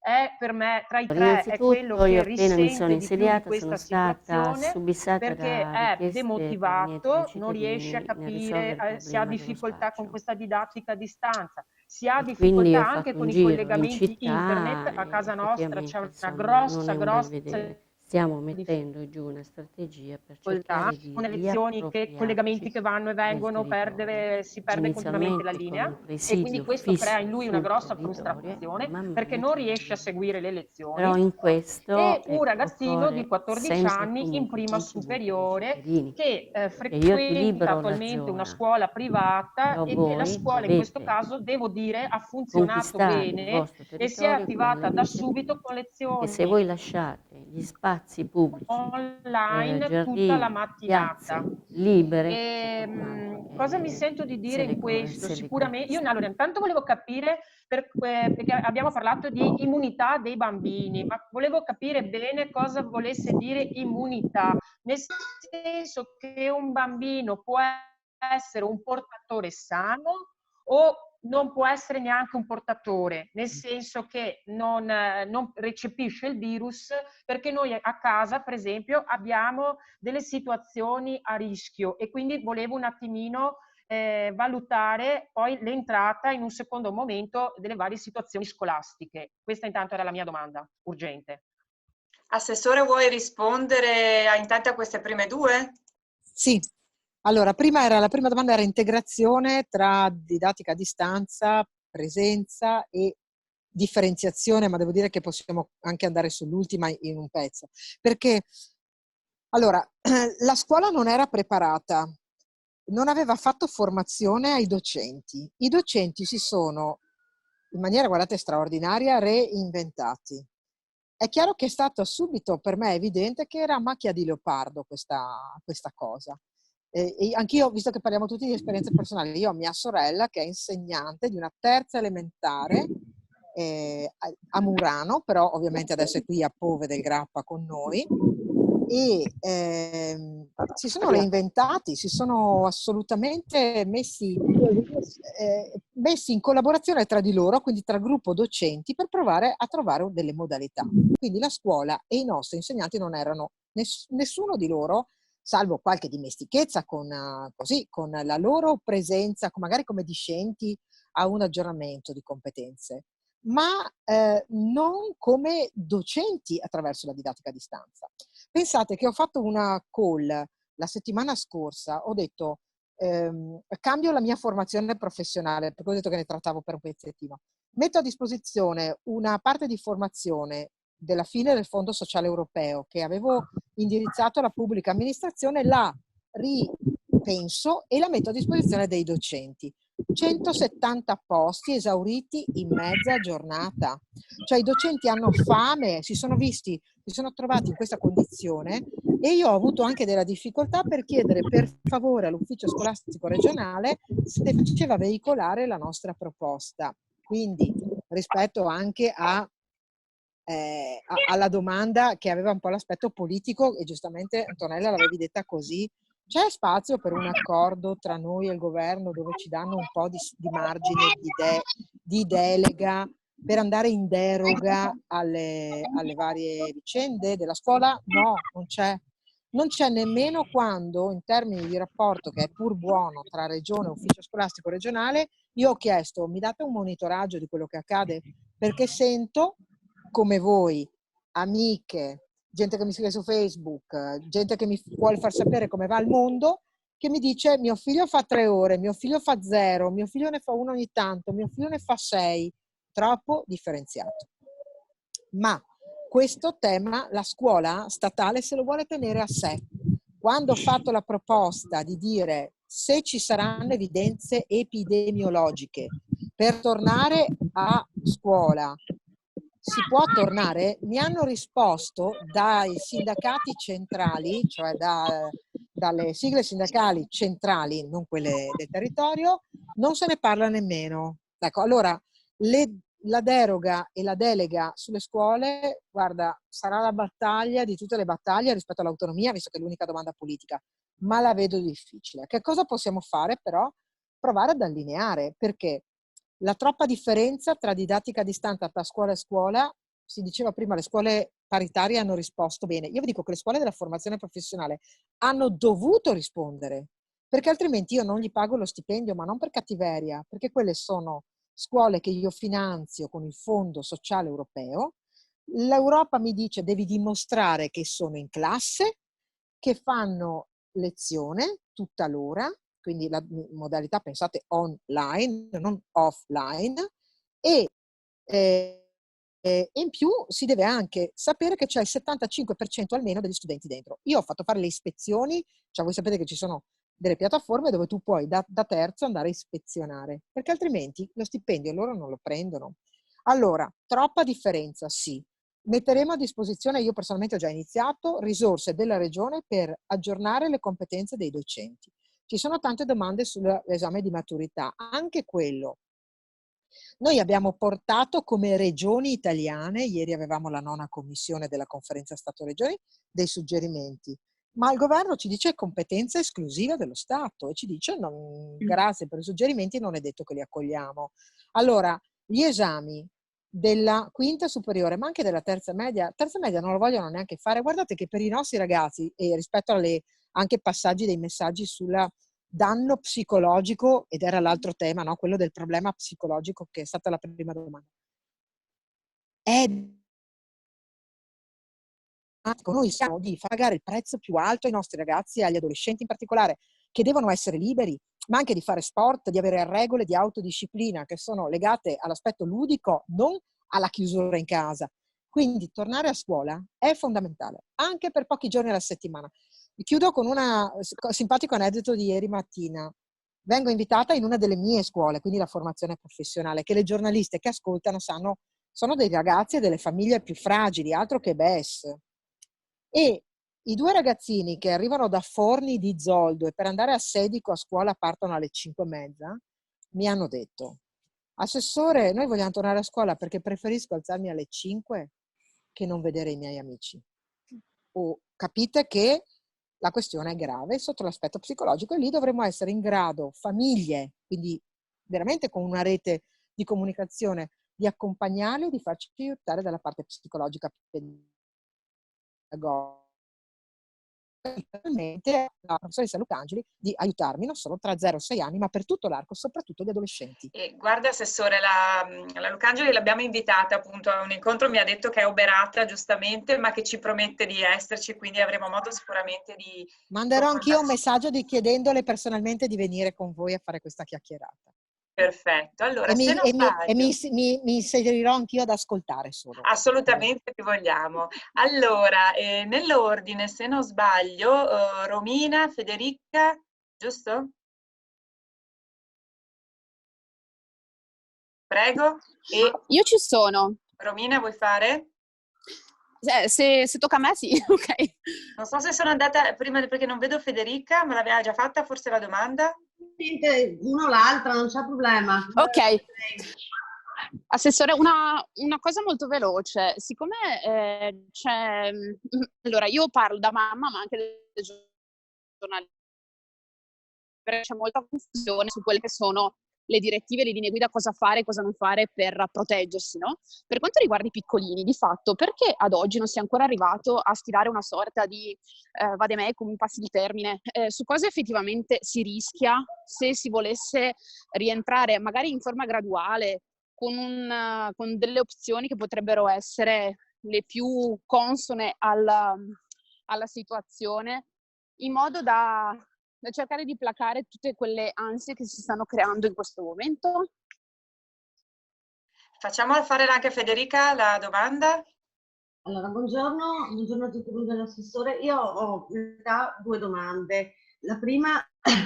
È per me, tra i 3, è quello che io appena mi sono risente di più di insediata questa sono stata situazione, subissata perché da è richieste demotivato, provenienti dai non riesce a cittadini nel risolvere capire, il si ha problema dello difficoltà con spaccio. questa didattica a distanza, si ha E quindi difficoltà ho anche fatto un con i giro in collegamenti città internet. A e casa nostra c'è effettivamente, una insomma, non è un bel grossa vedere. Stiamo mettendo giù una strategia per cercare di con elezioni, collegamenti che vanno e vengono, si perde continuamente la inizialmente con linea, un e quindi presidio questo crea in fisso lui una sul grossa territorio, frustrazione man perché mano non ci riesce a arriviamo. seguire le Però lezioni. in questo, E un ecco, ragazzino di occorre 14 sempre anni in comunque il prima contributo dei superiore cittadini. che Perché io ti frequenta libero la attualmente una zona, scuola privata, però e che la voi scuola in questo dovete caso, devo dire, ha funzionato conquistare il bene vostro e si è territorio con attivata da l'iniziativa. subito con Perché se lezioni voi lasciate gli spazi pubblici, online tutta la giardini, mattinata. piazze libere, è importante Cosa mi sento di dire in questo? Sicuramente, io allora intanto volevo capire, perché abbiamo parlato di immunità dei bambini, ma volevo capire bene cosa volesse dire immunità, nel senso che un bambino può essere un portatore sano o non può essere neanche un portatore, nel senso che non recepisce il virus, perché noi a casa, per esempio, abbiamo delle situazioni a rischio, e quindi volevo un attimino valutare poi l'entrata in un secondo momento delle varie situazioni scolastiche. Questa intanto era la mia domanda urgente. Assessore, vuoi rispondere intanto a queste prime due? Sì. Allora, la prima domanda era integrazione tra didattica a distanza, presenza e differenziazione, ma devo dire che possiamo anche andare sull'ultima in un pezzo. Perché, allora, la scuola non era preparata, non aveva fatto formazione ai docenti. I docenti si sono, in maniera, guardate, straordinaria, reinventati. È chiaro che è stato subito per me evidente che era macchia di leopardo questa cosa. E anch'io, visto che parliamo tutti di esperienze personali, io ho mia sorella che è insegnante di una terza elementare a Murano, però ovviamente adesso è qui a Pove del Grappa con noi, e si sono reinventati, si sono assolutamente messi in collaborazione tra di loro, quindi tra gruppo docenti, per provare a trovare delle modalità. Quindi la scuola e i nostri insegnanti non erano, nessuno di loro, salvo qualche dimestichezza con la loro presenza, magari come discenti a un aggiornamento di competenze, ma non come docenti attraverso la didattica a distanza. Pensate che ho fatto una call la settimana scorsa, ho detto cambio la mia formazione professionale, perché ho detto che ne trattavo per un pezzettino. Metto a disposizione una parte di formazione della fine del Fondo Sociale Europeo che avevo indirizzato alla pubblica amministrazione, la ripenso e la metto a disposizione dei docenti. 170 posti esauriti in mezza giornata. Cioè i docenti hanno fame, si sono trovati in questa condizione e io ho avuto anche della difficoltà per chiedere per favore all'ufficio scolastico regionale se faceva veicolare la nostra proposta. Quindi rispetto anche alla domanda che aveva un po' l'aspetto politico, e giustamente Antonella l'avevi detta così, c'è spazio per un accordo tra noi e il governo dove ci danno un po' di margine di delega per andare in deroga alle varie vicende della scuola? No, non c'è. Non c'è nemmeno quando, in termini di rapporto che è pur buono tra regione e ufficio scolastico regionale, io ho chiesto, mi date un monitoraggio di quello che accade? Perché sento, come voi, amiche, gente che mi scrive su Facebook, gente che mi vuole far sapere come va il mondo, che mi dice mio figlio fa 3 ore, mio figlio fa 0, mio figlio ne fa 1 ogni tanto, mio figlio ne fa 6, troppo differenziato. Ma questo tema la scuola statale se lo vuole tenere a sé. Quando ho fatto la proposta di dire se ci saranno evidenze epidemiologiche per tornare a scuola, si può tornare? Mi hanno risposto dai sindacati centrali, cioè dalle sigle sindacali centrali, non quelle del territorio, non se ne parla nemmeno. Ecco, allora la deroga e la delega sulle scuole, guarda, sarà la battaglia di tutte le battaglie rispetto all'autonomia, visto che è l'unica domanda politica, ma la vedo difficile. Che cosa possiamo fare però? Provare ad allineare, perché la troppa differenza tra didattica a distanza tra scuola e scuola, si diceva prima, le scuole paritarie hanno risposto bene. Io vi dico che le scuole della formazione professionale hanno dovuto rispondere, perché altrimenti io non gli pago lo stipendio, ma non per cattiveria, perché quelle sono scuole che io finanzio con il Fondo Sociale Europeo. L'Europa mi dice devi dimostrare che sono in classe, che fanno lezione tutta l'ora, quindi la modalità, pensate, online, non offline, e in più si deve anche sapere che c'è il 75% almeno degli studenti dentro. Io ho fatto fare le ispezioni, cioè voi sapete che ci sono delle piattaforme dove tu puoi da terzo andare a ispezionare, perché altrimenti lo stipendio loro non lo prendono. Allora, troppa differenza, sì. Metteremo a disposizione, io personalmente ho già iniziato, risorse della regione per aggiornare le competenze dei docenti. Ci sono tante domande sull'esame di maturità, anche quello. Noi abbiamo portato come regioni italiane, ieri avevamo la 9ª commissione della conferenza Stato-Regioni, dei suggerimenti, ma il governo ci dice competenza esclusiva dello Stato e ci dice grazie per i suggerimenti, non è detto che li accogliamo. Allora, gli esami della quinta superiore, ma anche della terza media non lo vogliono neanche fare. Guardate che per i nostri ragazzi, e rispetto alle anche passaggi dei messaggi sul danno psicologico, ed era l'altro tema, no? Quello del problema psicologico, che è stata la prima domanda. Noi siamo di pagare il prezzo più alto ai nostri ragazzi e agli adolescenti in particolare, che devono essere liberi, ma anche di fare sport, di avere regole di autodisciplina che sono legate all'aspetto ludico, non alla chiusura in casa. Quindi tornare a scuola è fondamentale, anche per pochi giorni alla settimana. Vi chiudo con un simpatico aneddoto di ieri mattina. Vengo invitata in una delle mie scuole, quindi la formazione professionale, che le giornaliste che ascoltano sanno sono dei ragazzi e delle famiglie più fragili, altro che BES. E i 2 ragazzini che arrivano da Forni di Zoldo e per andare a Sedico a scuola partono alle 5:30, mi hanno detto: assessore, noi vogliamo tornare a scuola perché preferisco alzarmi alle 5 che non vedere i miei amici. Capite che la questione è grave sotto l'aspetto psicologico e lì dovremmo essere in grado, famiglie, quindi veramente con una rete di comunicazione, di accompagnarli e di farci aiutare dalla parte psicologica pedagogica. permette alla professoressa Lucangeli di aiutarmi non solo tra 0 e 6 anni, ma per tutto l'arco, soprattutto di adolescenti. E guarda, Assessore, la Lucangeli l'abbiamo invitata appunto a un incontro, mi ha detto che è oberata giustamente, ma che ci promette di esserci, quindi avremo modo sicuramente di Manderò anch'io un confrontarci. messaggio chiedendole personalmente di venire con voi a fare questa chiacchierata. Perfetto, allora E se non sbaglio... mi inserirò anch'io ad ascoltare solo. Assolutamente ti vogliamo. Allora, nell'ordine, se non sbaglio, Romina, Federica, giusto? Prego. E Io ci sono. Romina, vuoi fare? Se tocca a me, sì, ok. Non so se sono andata prima perché non vedo Federica, ma l'aveva già fatta forse la domanda? Uno o l'altra, non c'è problema. Ok. Assessore, una cosa molto veloce. Siccome c'è... Allora, io parlo da mamma, ma anche da giornalista, perché c'è molta confusione su quelle che sono le direttive, le linee guida, cosa fare e cosa non fare per proteggersi, no? Per quanto riguarda i piccolini, di fatto, perché ad oggi non si è ancora arrivato a stilare una sorta di vademecum, mi passi il termine, su cosa effettivamente si rischia se si volesse rientrare magari in forma graduale, con delle opzioni che potrebbero essere le più consone alla situazione, in modo da cercare di placare tutte quelle ansie che si stanno creando in questo momento. Facciamo fare anche a Federica la domanda. Allora, buongiorno a tutti, buongiorno assessore. Io ho in realtà 2 domande. La prima,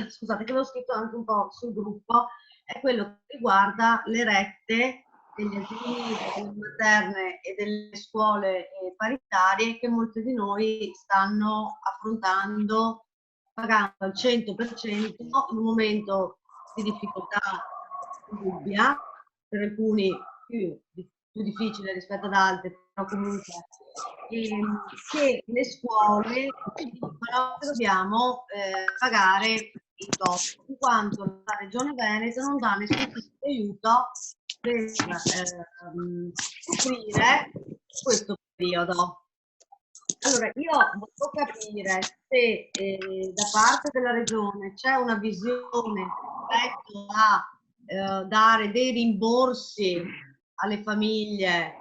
scusate che l'ho scritto anche un po' sul gruppo, è quello che riguarda le rette degli asili, delle materne e delle scuole paritarie che molti di noi stanno affrontando pagando al 100% in un momento di difficoltà indubbia, per alcuni più difficile rispetto ad altri, però comunque che le scuole dicono che dobbiamo pagare il top, in quanto la Regione Veneto non dà nessun tipo di aiuto per coprire questo periodo. Allora, io volevo capire se da parte della Regione c'è una visione rispetto a dare dei rimborsi alle famiglie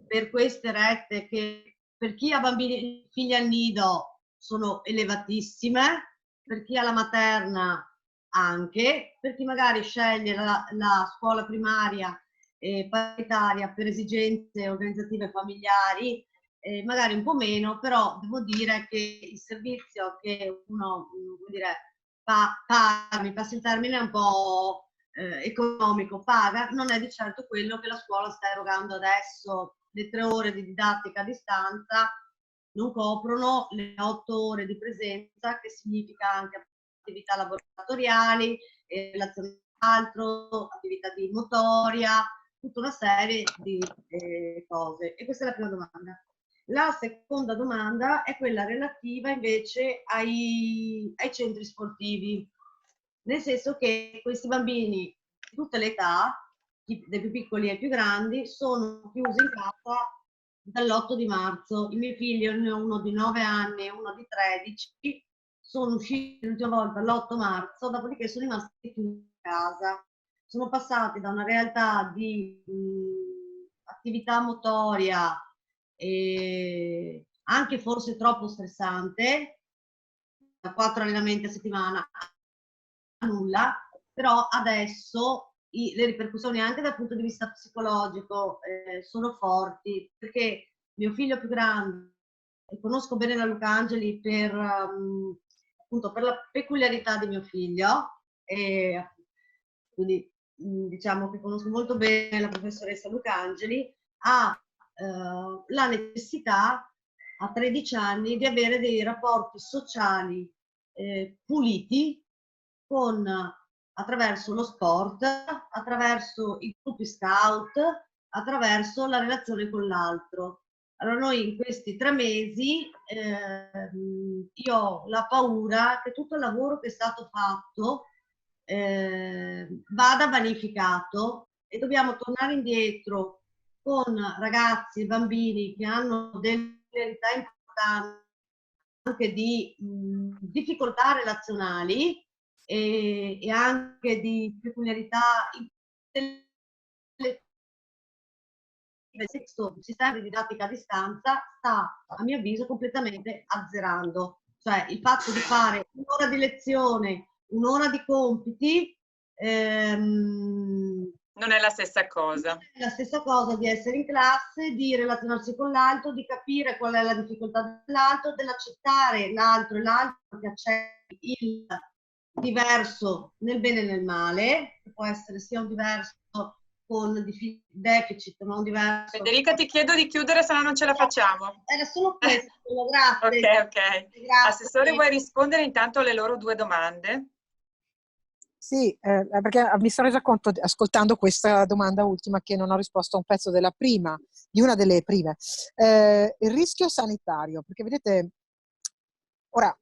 per queste rette che per chi ha bambini, figli al nido sono elevatissime, per chi ha la materna anche, per chi magari sceglie la scuola primaria paritaria per esigenze organizzative familiari, magari un po' meno, però devo dire che il servizio che uno, vuol dire, mi passi il termine un po' economico, paga, non è di certo quello che la scuola sta erogando adesso. Le 3 ore di didattica a distanza non coprono le 8 ore di presenza, che significa anche attività laboratoriali, relazioni con l'altro, attività di motoria, tutta una serie di cose. E questa è la prima domanda. La seconda domanda è quella relativa invece ai centri sportivi, nel senso che questi bambini di tutte le età, dai più piccoli ai più grandi, sono chiusi in casa dall'8 di marzo. I miei figli, uno di 9 anni e uno di 13, sono usciti l'ultima volta l'8 marzo, dopodiché sono rimasti chiusi in casa. Sono passati da una realtà di attività motoria e anche forse troppo stressante, da 4 allenamenti a settimana a nulla, però adesso le ripercussioni anche dal punto di vista psicologico sono forti, perché mio figlio più grande, e conosco bene la Lucangeli per, appunto, per la peculiarità di mio figlio, e quindi diciamo che conosco molto bene la professoressa Lucangeli, ha la necessità a 13 anni di avere dei rapporti sociali puliti attraverso lo sport, attraverso i gruppi scout, attraverso la relazione con l'altro. Allora noi in questi 3 mesi io ho la paura che tutto il lavoro che è stato fatto vada vanificato e dobbiamo tornare indietro con ragazzi e bambini che hanno delle realtà importanti anche di difficoltà relazionali e anche di peculiarità questo sistema di didattica a distanza sta, a mio avviso, completamente azzerando. Cioè il fatto di fare un'ora di lezione, un'ora di compiti, non è la stessa cosa. è la stessa cosa di essere in classe, di relazionarsi con l'altro, di capire qual è la difficoltà dell'altro, dell'accettare l'altro e l'altro che accetti il diverso nel bene e nel male, che può essere sia un diverso con deficit, ma un diverso... Federica, ti chiedo di chiudere, se no non ce la facciamo. Era solo questo, grazie. Ok. Grazie. Assessore, vuoi rispondere intanto alle loro due domande? Sì, perché mi sono resa conto, ascoltando questa domanda ultima, che non ho risposto a un pezzo della prima, di una delle prime. Il rischio sanitario, perché vedete, ora,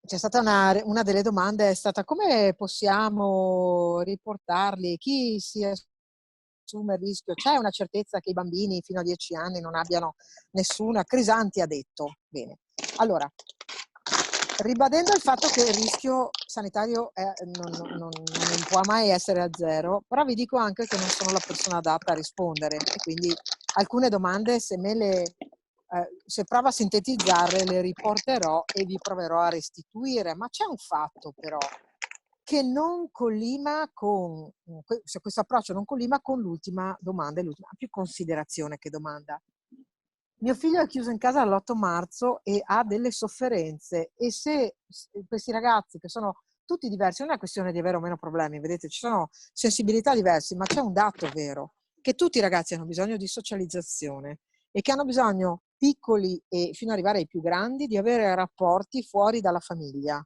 c'è stata una delle domande, è stata come possiamo riportarli, chi si assume il rischio, c'è una certezza che i bambini fino a 10 anni non abbiano nessuna, Crisanti ha detto, bene, allora, ribadendo il fatto che il rischio sanitario non può mai essere a zero, però vi dico anche che non sono la persona adatta a rispondere e quindi alcune domande, se provo a sintetizzarle, le riporterò e vi proverò a restituire. Ma c'è un fatto però che non collima con, questo approccio non collima con l'ultima domanda, l'ultima più considerazione che domanda. Mio figlio è chiuso in casa dall'8 marzo e ha delle sofferenze, e se questi ragazzi, che sono tutti diversi, non è questione di avere o meno problemi, vedete, ci sono sensibilità diverse, ma c'è un dato vero, che tutti i ragazzi hanno bisogno di socializzazione e che hanno bisogno, piccoli e fino ad arrivare ai più grandi, di avere rapporti fuori dalla famiglia,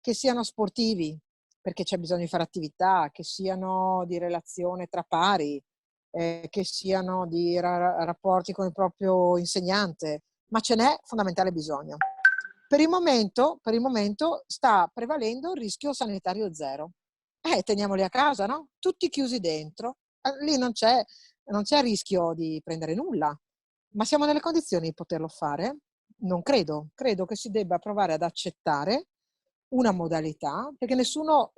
che siano sportivi, perché c'è bisogno di fare attività, che siano di relazione tra pari, che siano di rapporti con il proprio insegnante, ma ce n'è fondamentale bisogno. Per il momento sta prevalendo il rischio sanitario zero. Teniamoli a casa, no? Tutti chiusi dentro. Lì non c'è rischio di prendere nulla, ma siamo nelle condizioni di poterlo fare? Non credo. Credo che si debba provare ad accettare una modalità, perché nessuno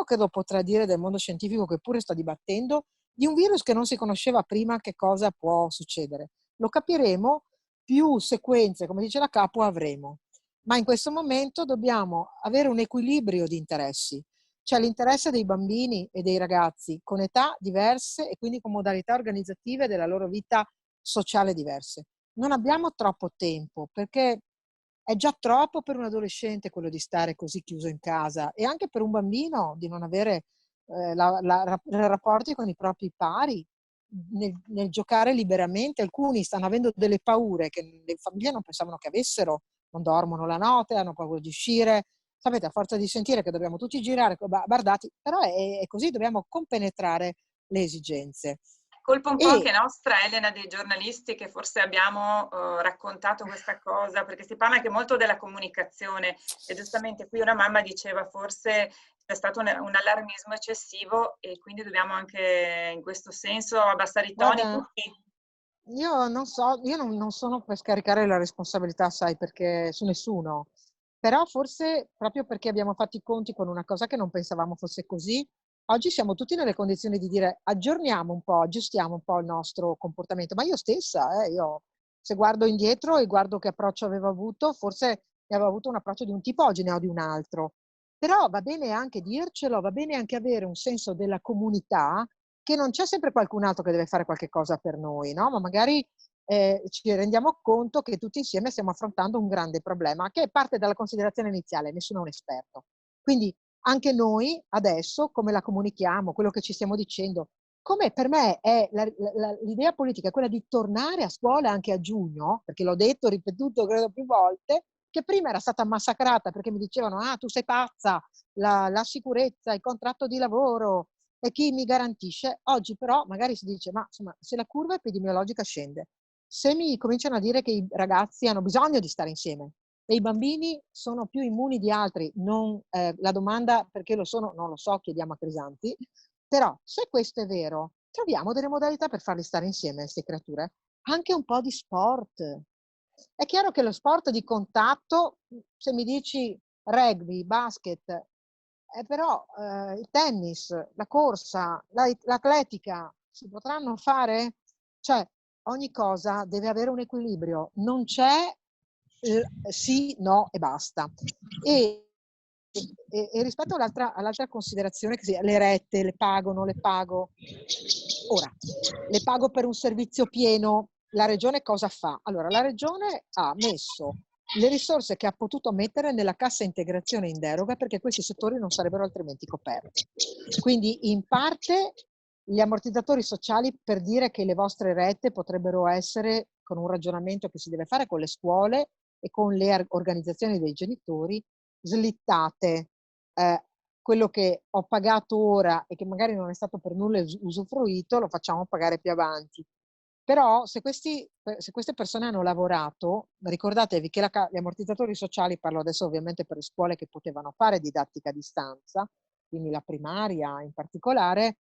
credo potrà dire del mondo scientifico, che pure sta dibattendo, di un virus che non si conosceva prima che cosa può succedere. Lo capiremo, più sequenze, come dice la Capo, avremo. Ma in questo momento dobbiamo avere un equilibrio di interessi. C'è l'interesse dei bambini e dei ragazzi con età diverse e quindi con modalità organizzative della loro vita sociale diverse. Non abbiamo troppo tempo, perché è già troppo per un adolescente quello di stare così chiuso in casa, e anche per un bambino di non avere rapporti con i propri pari, nel giocare liberamente. Alcuni stanno avendo delle paure che le famiglie non pensavano che avessero, non dormono la notte, hanno paura di uscire. Sapete, a forza di sentire che dobbiamo tutti girare bardati, però è così, dobbiamo compenetrare le esigenze. Colpa un po' anche nostra, Elena, dei giornalisti, che forse abbiamo raccontato questa cosa, perché si parla anche molto della comunicazione, e giustamente qui una mamma diceva forse c'è stato un allarmismo eccessivo, e quindi dobbiamo anche in questo senso abbassare i toni. Guarda, io non so, io non sono per scaricare la responsabilità, sai, perché su nessuno, però forse proprio perché abbiamo fatto i conti con una cosa che non pensavamo fosse così, oggi siamo tutti nelle condizioni di dire aggiorniamo un po', aggiustiamo un po' il nostro comportamento. Ma io stessa, io se guardo indietro e guardo che approccio avevo avuto, forse ne avevo avuto un approccio di un tipo, oggi ne ho di un altro. Però va bene anche dircelo, va bene anche avere un senso della comunità, che non c'è sempre qualcun altro che deve fare qualche cosa per noi, no? Ma magari ci rendiamo conto che tutti insieme stiamo affrontando un grande problema, che parte dalla considerazione iniziale: nessuno è un esperto. Quindi anche noi adesso, come la comunichiamo, quello che ci stiamo dicendo, come per me è l'idea politica è quella di tornare a scuola anche a giugno, perché l'ho detto, ripetuto, credo più volte, che prima era stata massacrata perché mi dicevano: ah, tu sei pazza, la sicurezza, il contratto di lavoro, e chi mi garantisce? Oggi però magari si dice: ma insomma, se la curva epidemiologica scende, se mi cominciano a dire che i ragazzi hanno bisogno di stare insieme e i bambini sono più immuni di altri, la domanda perché lo sono non lo so, chiediamo a Crisanti, però se questo è vero, troviamo delle modalità per farli stare insieme, queste creature, anche un po' di sport. È chiaro che lo sport di contatto, se mi dici rugby, basket, però il tennis, la corsa, l'atletica si potranno fare? Cioè, ogni cosa deve avere un equilibrio, non c'è sì, no e basta. E rispetto all'altra considerazione, che le rette, le pago, non le pago. Ora, le pago per un servizio pieno, la Regione cosa fa? Allora, la Regione ha messo le risorse che ha potuto mettere nella cassa integrazione in deroga perché questi settori non sarebbero altrimenti coperti. Quindi in parte gli ammortizzatori sociali per dire che le vostre rette potrebbero essere, con un ragionamento che si deve fare con le scuole e con le organizzazioni dei genitori, slittate. Quello che ho pagato ora e che magari non è stato per nulla usufruito lo facciamo pagare più avanti. Però se queste persone hanno lavorato, ricordatevi che gli ammortizzatori sociali, parlo adesso ovviamente per le scuole che potevano fare didattica a distanza, quindi la primaria in particolare,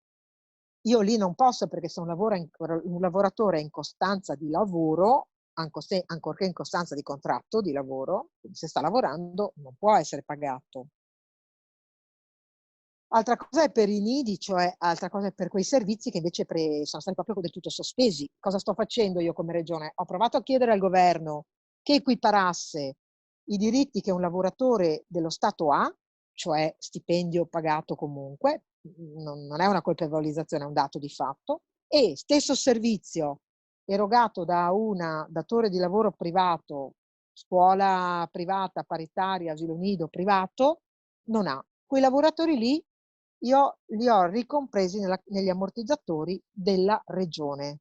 io lì non posso perché se un lavoratore è in costanza di lavoro, ancorché in costanza di contratto di lavoro, quindi se sta lavorando non può essere pagato. Altra cosa è per i nidi, cioè altra cosa è per quei servizi che invece sono stati proprio del tutto sospesi. Cosa sto facendo io come regione? Ho provato a chiedere al governo che equiparasse i diritti che un lavoratore dello Stato ha, cioè stipendio pagato comunque, non è una colpevolizzazione, è un dato di fatto, e stesso servizio erogato da un datore di lavoro privato, scuola privata, paritaria, asilo nido privato, non ha. Quei lavoratori lì io li ho ricompresi negli ammortizzatori della regione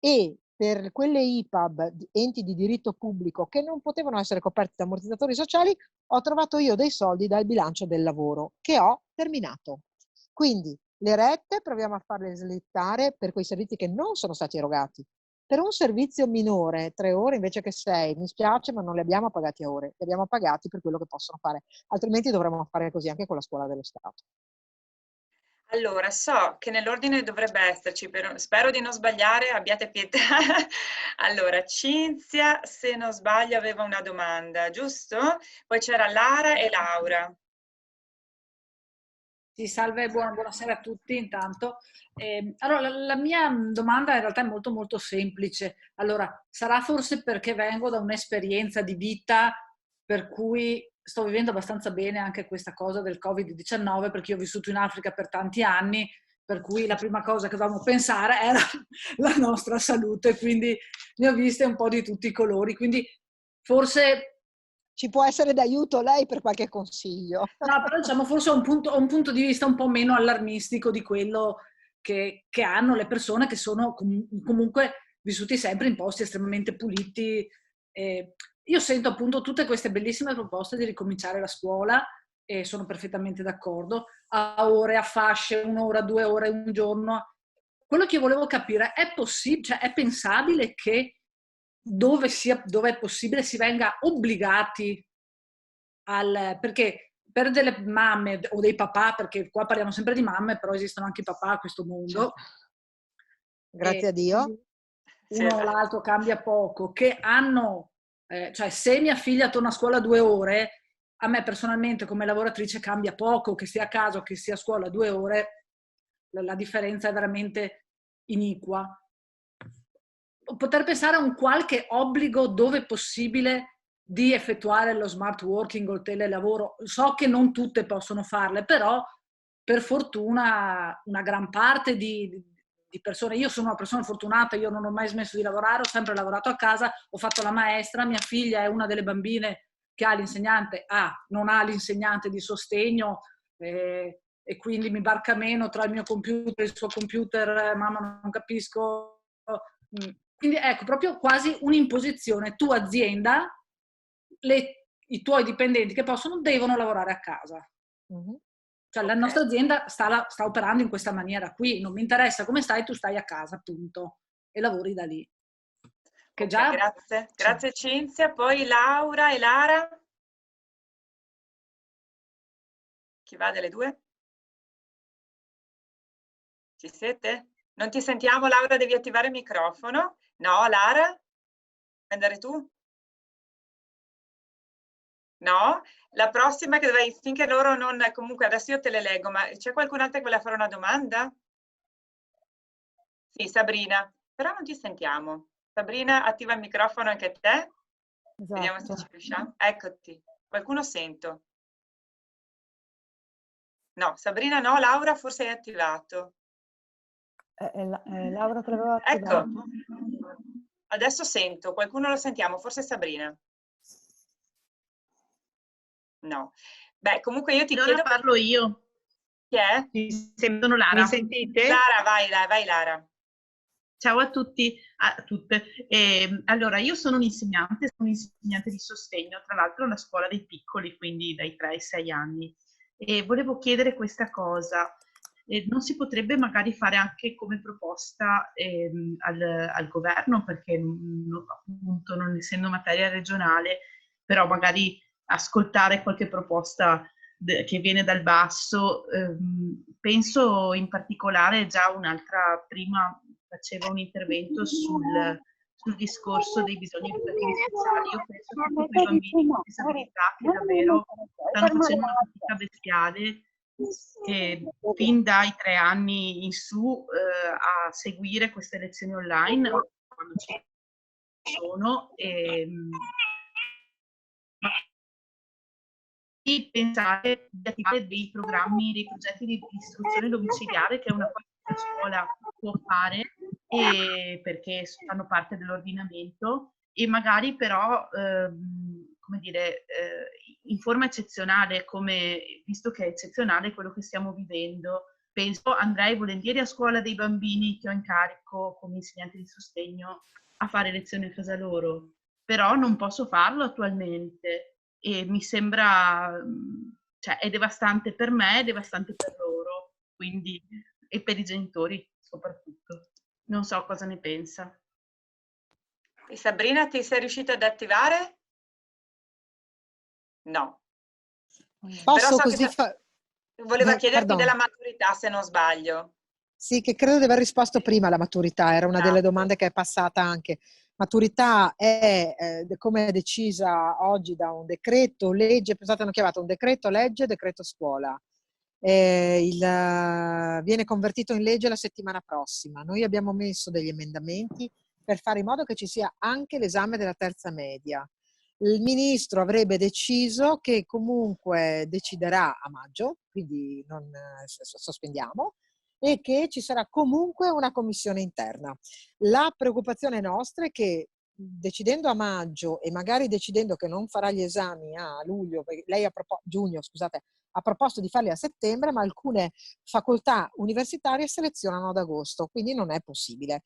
e per quelle IPAB, enti di diritto pubblico, che non potevano essere coperti da ammortizzatori sociali, ho trovato io dei soldi dal bilancio del lavoro che ho terminato. Quindi le rette proviamo a farle slittare per quei servizi che non sono stati erogati. Per un servizio minore, 3 ore invece che 6, mi spiace, ma non li abbiamo pagati a ore, li abbiamo pagati per quello che possono fare, altrimenti dovremmo fare così anche con la scuola dello Stato. Allora, so che nell'ordine dovrebbe esserci, spero di non sbagliare, abbiate pietà. Allora, Cinzia, se non sbaglio, aveva una domanda, giusto? Poi c'era Lara e Laura. Sì, salve, buonasera a tutti intanto. Allora, la mia domanda in realtà è molto molto semplice. Allora, sarà forse perché vengo da un'esperienza di vita per cui sto vivendo abbastanza bene anche questa cosa del Covid-19, perché io ho vissuto in Africa per tanti anni, per cui la prima cosa che dovevamo pensare era la nostra salute, quindi ne ho viste un po' di tutti i colori. Quindi forse ci può essere d'aiuto lei per qualche consiglio. No, però diciamo forse ho un punto di vista un po' meno allarmistico di quello che hanno le persone che sono comunque vissuti sempre in posti estremamente puliti. Io sento appunto tutte queste bellissime proposte di ricominciare la scuola e sono perfettamente d'accordo, a ore, a fasce, 1 ora, 2 ore, un giorno. Quello che io volevo capire è possibile, cioè è pensabile che dove è possibile si venga obbligati perché per delle mamme o dei papà, perché qua parliamo sempre di mamme, però esistono anche i papà a questo mondo. Grazie a Dio. Uno o l'altro cambia poco, che hanno, cioè se mia figlia torna a scuola 2 ore, a me personalmente come lavoratrice cambia poco, che sia a casa o che sia a scuola 2 ore, la differenza è veramente iniqua. Poter pensare a un qualche obbligo dove è possibile di effettuare lo smart working o il telelavoro. So che non tutte possono farle, però per fortuna una gran parte di persone, io sono una persona fortunata, io non ho mai smesso di lavorare, ho sempre lavorato a casa, ho fatto la maestra, mia figlia è una delle bambine che ha l'insegnante, non ha l'insegnante di sostegno e quindi mi barca meno tra il mio computer e il suo computer, mamma non capisco. Quindi ecco, proprio quasi un'imposizione, tu azienda, i tuoi dipendenti che devono lavorare a casa. Cioè la nostra azienda sta operando in questa maniera qui, non mi interessa come stai, tu stai a casa, appunto, e lavori da lì. Che già... Grazie Cinzia, poi Laura e Lara. Chi va delle due? Ci siete? Non ti sentiamo Laura, devi attivare il microfono. No, Lara? Andare tu? No? La prossima che dovrei, finché loro non, comunque adesso io te le leggo, ma c'è qualcun altro che vuole fare una domanda? Sì, Sabrina, però non ti sentiamo. Sabrina, attiva il microfono anche te. Vediamo se ci riusciamo. Eccoti. Qualcuno sento. No, Sabrina no, Laura forse hai attivato. Laura te l'avevo attivato. Ecco, adesso sento, qualcuno lo sentiamo, forse Sabrina. No. Beh, comunque io ti Allora chiedo... parlo io. Chi è? Sono Lara. Mi sentite? Lara, vai Lara. Ciao a tutti, a tutte. Allora, io sono un'insegnante di sostegno, tra l'altro alla scuola dei piccoli, quindi dai 3 ai 6 anni. E volevo chiedere questa cosa. Non si potrebbe magari fare anche come proposta al governo, perché appunto non essendo materia regionale, però magari ascoltare qualche proposta che viene dal basso. Penso in particolare già un'altra prima faceva un intervento sul discorso dei bisogni educativi speciali. Io penso che tutti quei bambini con disabilità che davvero stanno facendo una fatica bestiale fin dai 3 anni in su a seguire queste lezioni online quando ci sono. E pensare di attivare dei programmi, dei progetti di istruzione domiciliare, che è una cosa che la scuola può fare perché fanno parte dell'ordinamento, e magari però, come dire, in forma eccezionale, visto che è eccezionale quello che stiamo vivendo, penso andrei volentieri a scuola dei bambini che ho in carico come insegnante di sostegno a fare lezioni a casa loro, però non posso farlo attualmente. E mi sembra, cioè è devastante per me, è devastante per loro, quindi, e per i genitori soprattutto. Non so cosa ne pensa. E Sabrina, ti sei riuscita ad attivare? No. Posso però so così voleva chiederti pardon. della maturità, se non sbaglio. Sì, che credo di aver risposto prima alla maturità, era una delle domande che è passata anche. Maturità è come è decisa oggi da un decreto legge, pensate, hanno chiamato un decreto legge, decreto scuola. Viene convertito in legge la settimana prossima. Noi abbiamo messo degli emendamenti per fare in modo che ci sia anche l'esame della terza media. Il ministro avrebbe deciso che comunque deciderà a maggio, quindi non sospendiamo, e che ci sarà comunque una commissione interna. La preoccupazione nostra è che decidendo a maggio e magari decidendo che non farà gli esami a luglio, perché lei giugno, scusate, ha proposto di farli a settembre, ma alcune facoltà universitarie selezionano ad agosto, quindi non è possibile.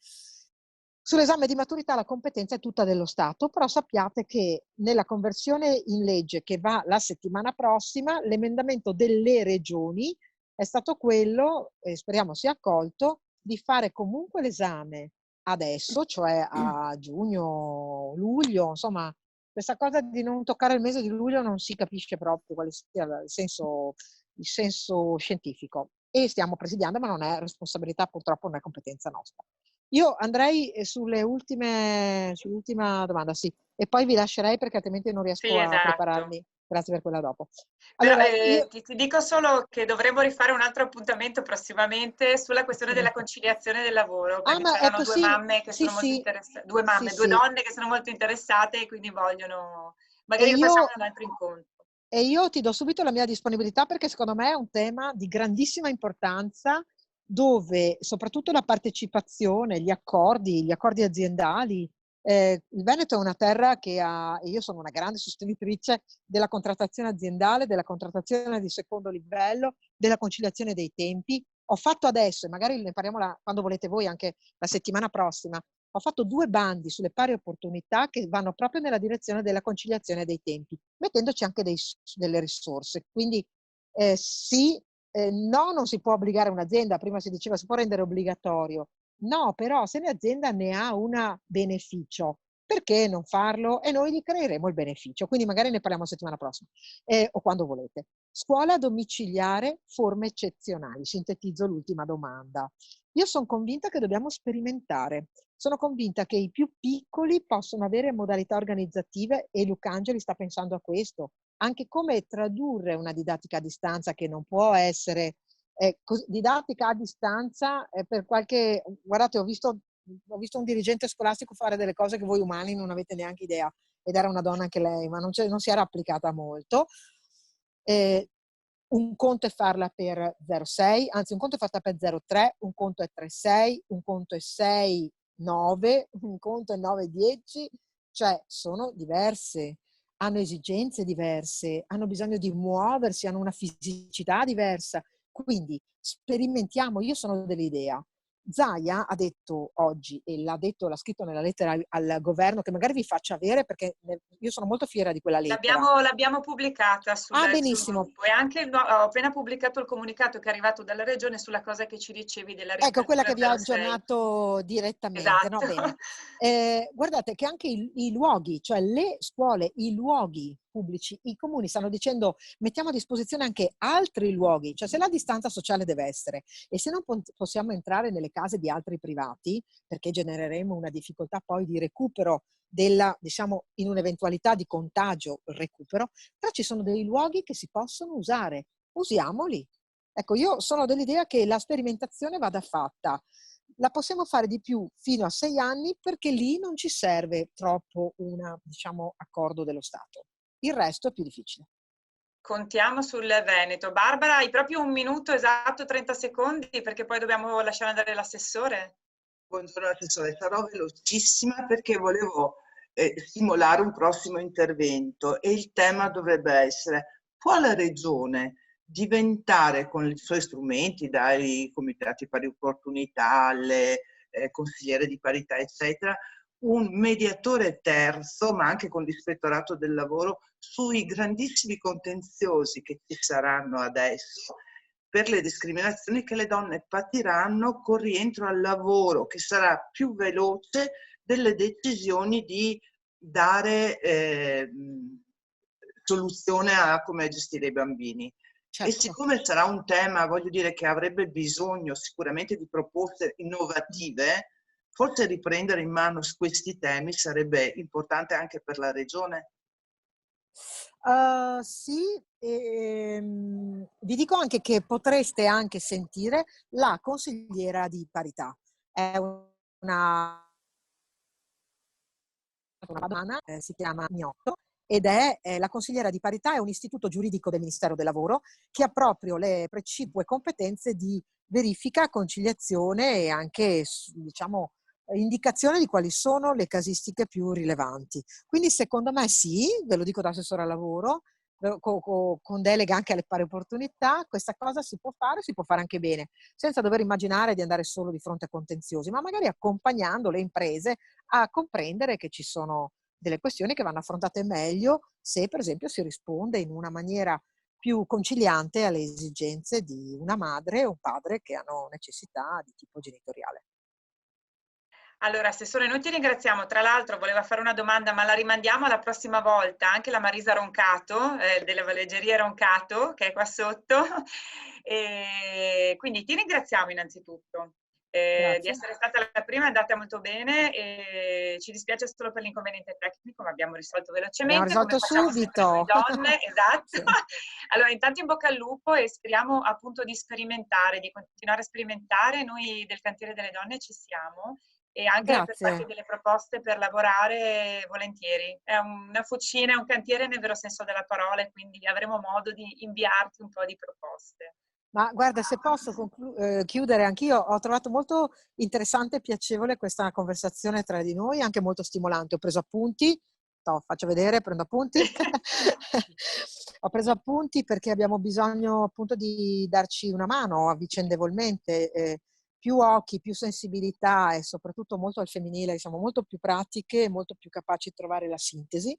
Sull'esame di maturità la competenza è tutta dello Stato, però sappiate che nella conversione in legge che va la settimana prossima, l'emendamento delle regioni è stato quello, e speriamo sia accolto, di fare comunque l'esame adesso, cioè a giugno, luglio, insomma, questa cosa di non toccare il mese di luglio non si capisce proprio quale sia il senso scientifico. E stiamo presidiando, ma non è responsabilità, purtroppo non è competenza nostra. Io andrei sull'ultima domanda, sì, e poi vi lascerei perché altrimenti non riesco a prepararmi. Grazie per quella dopo. Allora, però, ti dico solo che dovremo rifare un altro appuntamento prossimamente sulla questione della conciliazione del lavoro, perché c'erano due mamme che sono molto interessate, due donne che sono molto interessate e quindi vogliono, magari facciamo un altro incontro. E io ti do subito la mia disponibilità perché secondo me è un tema di grandissima importanza, dove soprattutto la partecipazione, gli accordi aziendali, il Veneto è una terra che io sono una grande sostenitrice della contrattazione aziendale, della contrattazione di secondo livello, della conciliazione dei tempi. Ho fatto adesso, e magari ne parliamo quando volete voi anche la settimana prossima, ho fatto 2 bandi sulle pari opportunità che vanno proprio nella direzione della conciliazione dei tempi, mettendoci anche delle risorse. Quindi sì, no, non si può obbligare un'azienda, prima si diceva si può rendere obbligatorio. No, però se l'azienda ne ha un beneficio, perché non farlo? E noi gli creeremo il beneficio, quindi magari ne parliamo settimana prossima o quando volete. Scuola domiciliare, forme eccezionali. Sintetizzo l'ultima domanda. Io sono convinta che dobbiamo sperimentare. Sono convinta che i più piccoli possono avere modalità organizzative e Luca Angeli sta pensando a questo. Anche come tradurre una didattica a distanza che non può essere didattica a distanza per qualche... Guardate, ho visto un dirigente scolastico fare delle cose che voi umani non avete neanche idea, ed era una donna anche lei, ma non si era applicata molto. Un conto è farla per 0,6, anzi un conto è farla per 0,3, un conto è 3,6, un conto è 6,9, un conto è 9,10, cioè sono diverse, hanno esigenze diverse, hanno bisogno di muoversi, hanno una fisicità diversa, quindi sperimentiamo. Io sono dell'idea. Zaia ha detto oggi, e l'ha scritto nella lettera al governo, che magari vi faccia avere, perché io sono molto fiera di quella lettera. L'abbiamo pubblicata sul benissimo. gruppo, e anche ho appena pubblicato il comunicato che è arrivato dalla regione sulla cosa che ci dicevi della riapertura. Ecco, quella che vi ho aggiornato direttamente. Esatto. No? Bene. Guardate che anche i luoghi, cioè le scuole, i luoghi pubblici, i comuni stanno dicendo mettiamo a disposizione anche altri luoghi, cioè se la distanza sociale deve essere e se non possiamo entrare nelle case di altri privati, perché genereremo una difficoltà poi di recupero diciamo, in un'eventualità di contagio, recupero, però ci sono dei luoghi che si possono usare, usiamoli. Ecco, io sono dell'idea che la sperimentazione vada fatta. La possiamo fare di più fino a 6 anni perché lì non ci serve troppo diciamo, accordo dello Stato. Il resto è più difficile. Contiamo sul Veneto. Barbara, hai proprio 1 minuto esatto, 30 secondi, perché poi dobbiamo lasciare andare l'assessore. Buongiorno assessore, sarò velocissima perché volevo stimolare un prossimo intervento e il tema dovrebbe essere: può la Regione diventare con i suoi strumenti, dai comitati pari opportunità alle consigliere di parità eccetera, un mediatore terzo, ma anche con l'ispettorato del lavoro, sui grandissimi contenziosi che ci saranno adesso per le discriminazioni che le donne patiranno con rientro al lavoro, che sarà più veloce delle decisioni di dare soluzione a come gestire i bambini. Certo. E siccome sarà un tema, voglio dire, che avrebbe bisogno sicuramente di proposte innovative, forse riprendere in mano questi temi sarebbe importante anche per la Regione. Sì, vi dico anche che potreste anche sentire la consigliera di parità. È una donna, si chiama Miotto, ed è la consigliera di parità, è un istituto giuridico del Ministero del Lavoro che ha proprio le precipue competenze di verifica, conciliazione e anche, diciamo, indicazione di quali sono le casistiche più rilevanti. Quindi secondo me sì, ve lo dico da assessore al lavoro, con delega anche alle pari opportunità, questa cosa si può fare anche bene, senza dover immaginare di andare solo di fronte a contenziosi, ma magari accompagnando le imprese a comprendere che ci sono delle questioni che vanno affrontate meglio se per esempio si risponde in una maniera più conciliante alle esigenze di una madre o un padre che hanno necessità di tipo genitoriale. Allora, assessore, noi ti ringraziamo. Tra l'altro voleva fare una domanda, ma la rimandiamo alla prossima volta, anche la Marisa Roncato, delle Valeggerie Roncato, che è qua sotto. E quindi ti ringraziamo innanzitutto di essere stata la prima, è andata molto bene e ci dispiace solo per l'inconveniente tecnico, ma abbiamo risolto velocemente. Abbiamo risolto subito. Donne, esatto. Sì. Allora, intanto in bocca al lupo e speriamo appunto di sperimentare, di continuare a sperimentare. Noi del Cantiere delle Donne ci siamo. E anche per farti delle proposte per lavorare volentieri. È una fucina, è un cantiere nel vero senso della parola, e quindi avremo modo di inviarti un po' di proposte. Ma guarda, se posso chiudere, anch'io ho trovato molto interessante e piacevole questa conversazione tra di noi, anche molto stimolante. Ho preso appunti, faccio vedere, prendo appunti. Ho preso appunti perché abbiamo bisogno appunto di darci una mano vicendevolmente, più occhi, più sensibilità e soprattutto molto al femminile, siamo molto più pratiche e molto più capaci di trovare la sintesi,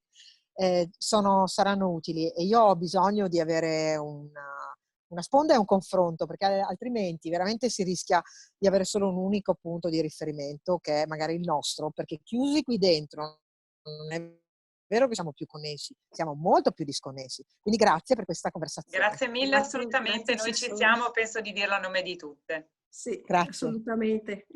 saranno utili e io ho bisogno di avere una sponda e un confronto, perché altrimenti veramente si rischia di avere solo un unico punto di riferimento che è magari il nostro, perché chiusi qui dentro non è vero che siamo più connessi, siamo molto più disconnessi. Quindi grazie per questa conversazione. Grazie mille, assolutamente. Noi ci siamo, penso di dirlo a nome di tutte. Sì, grazie. assolutamente.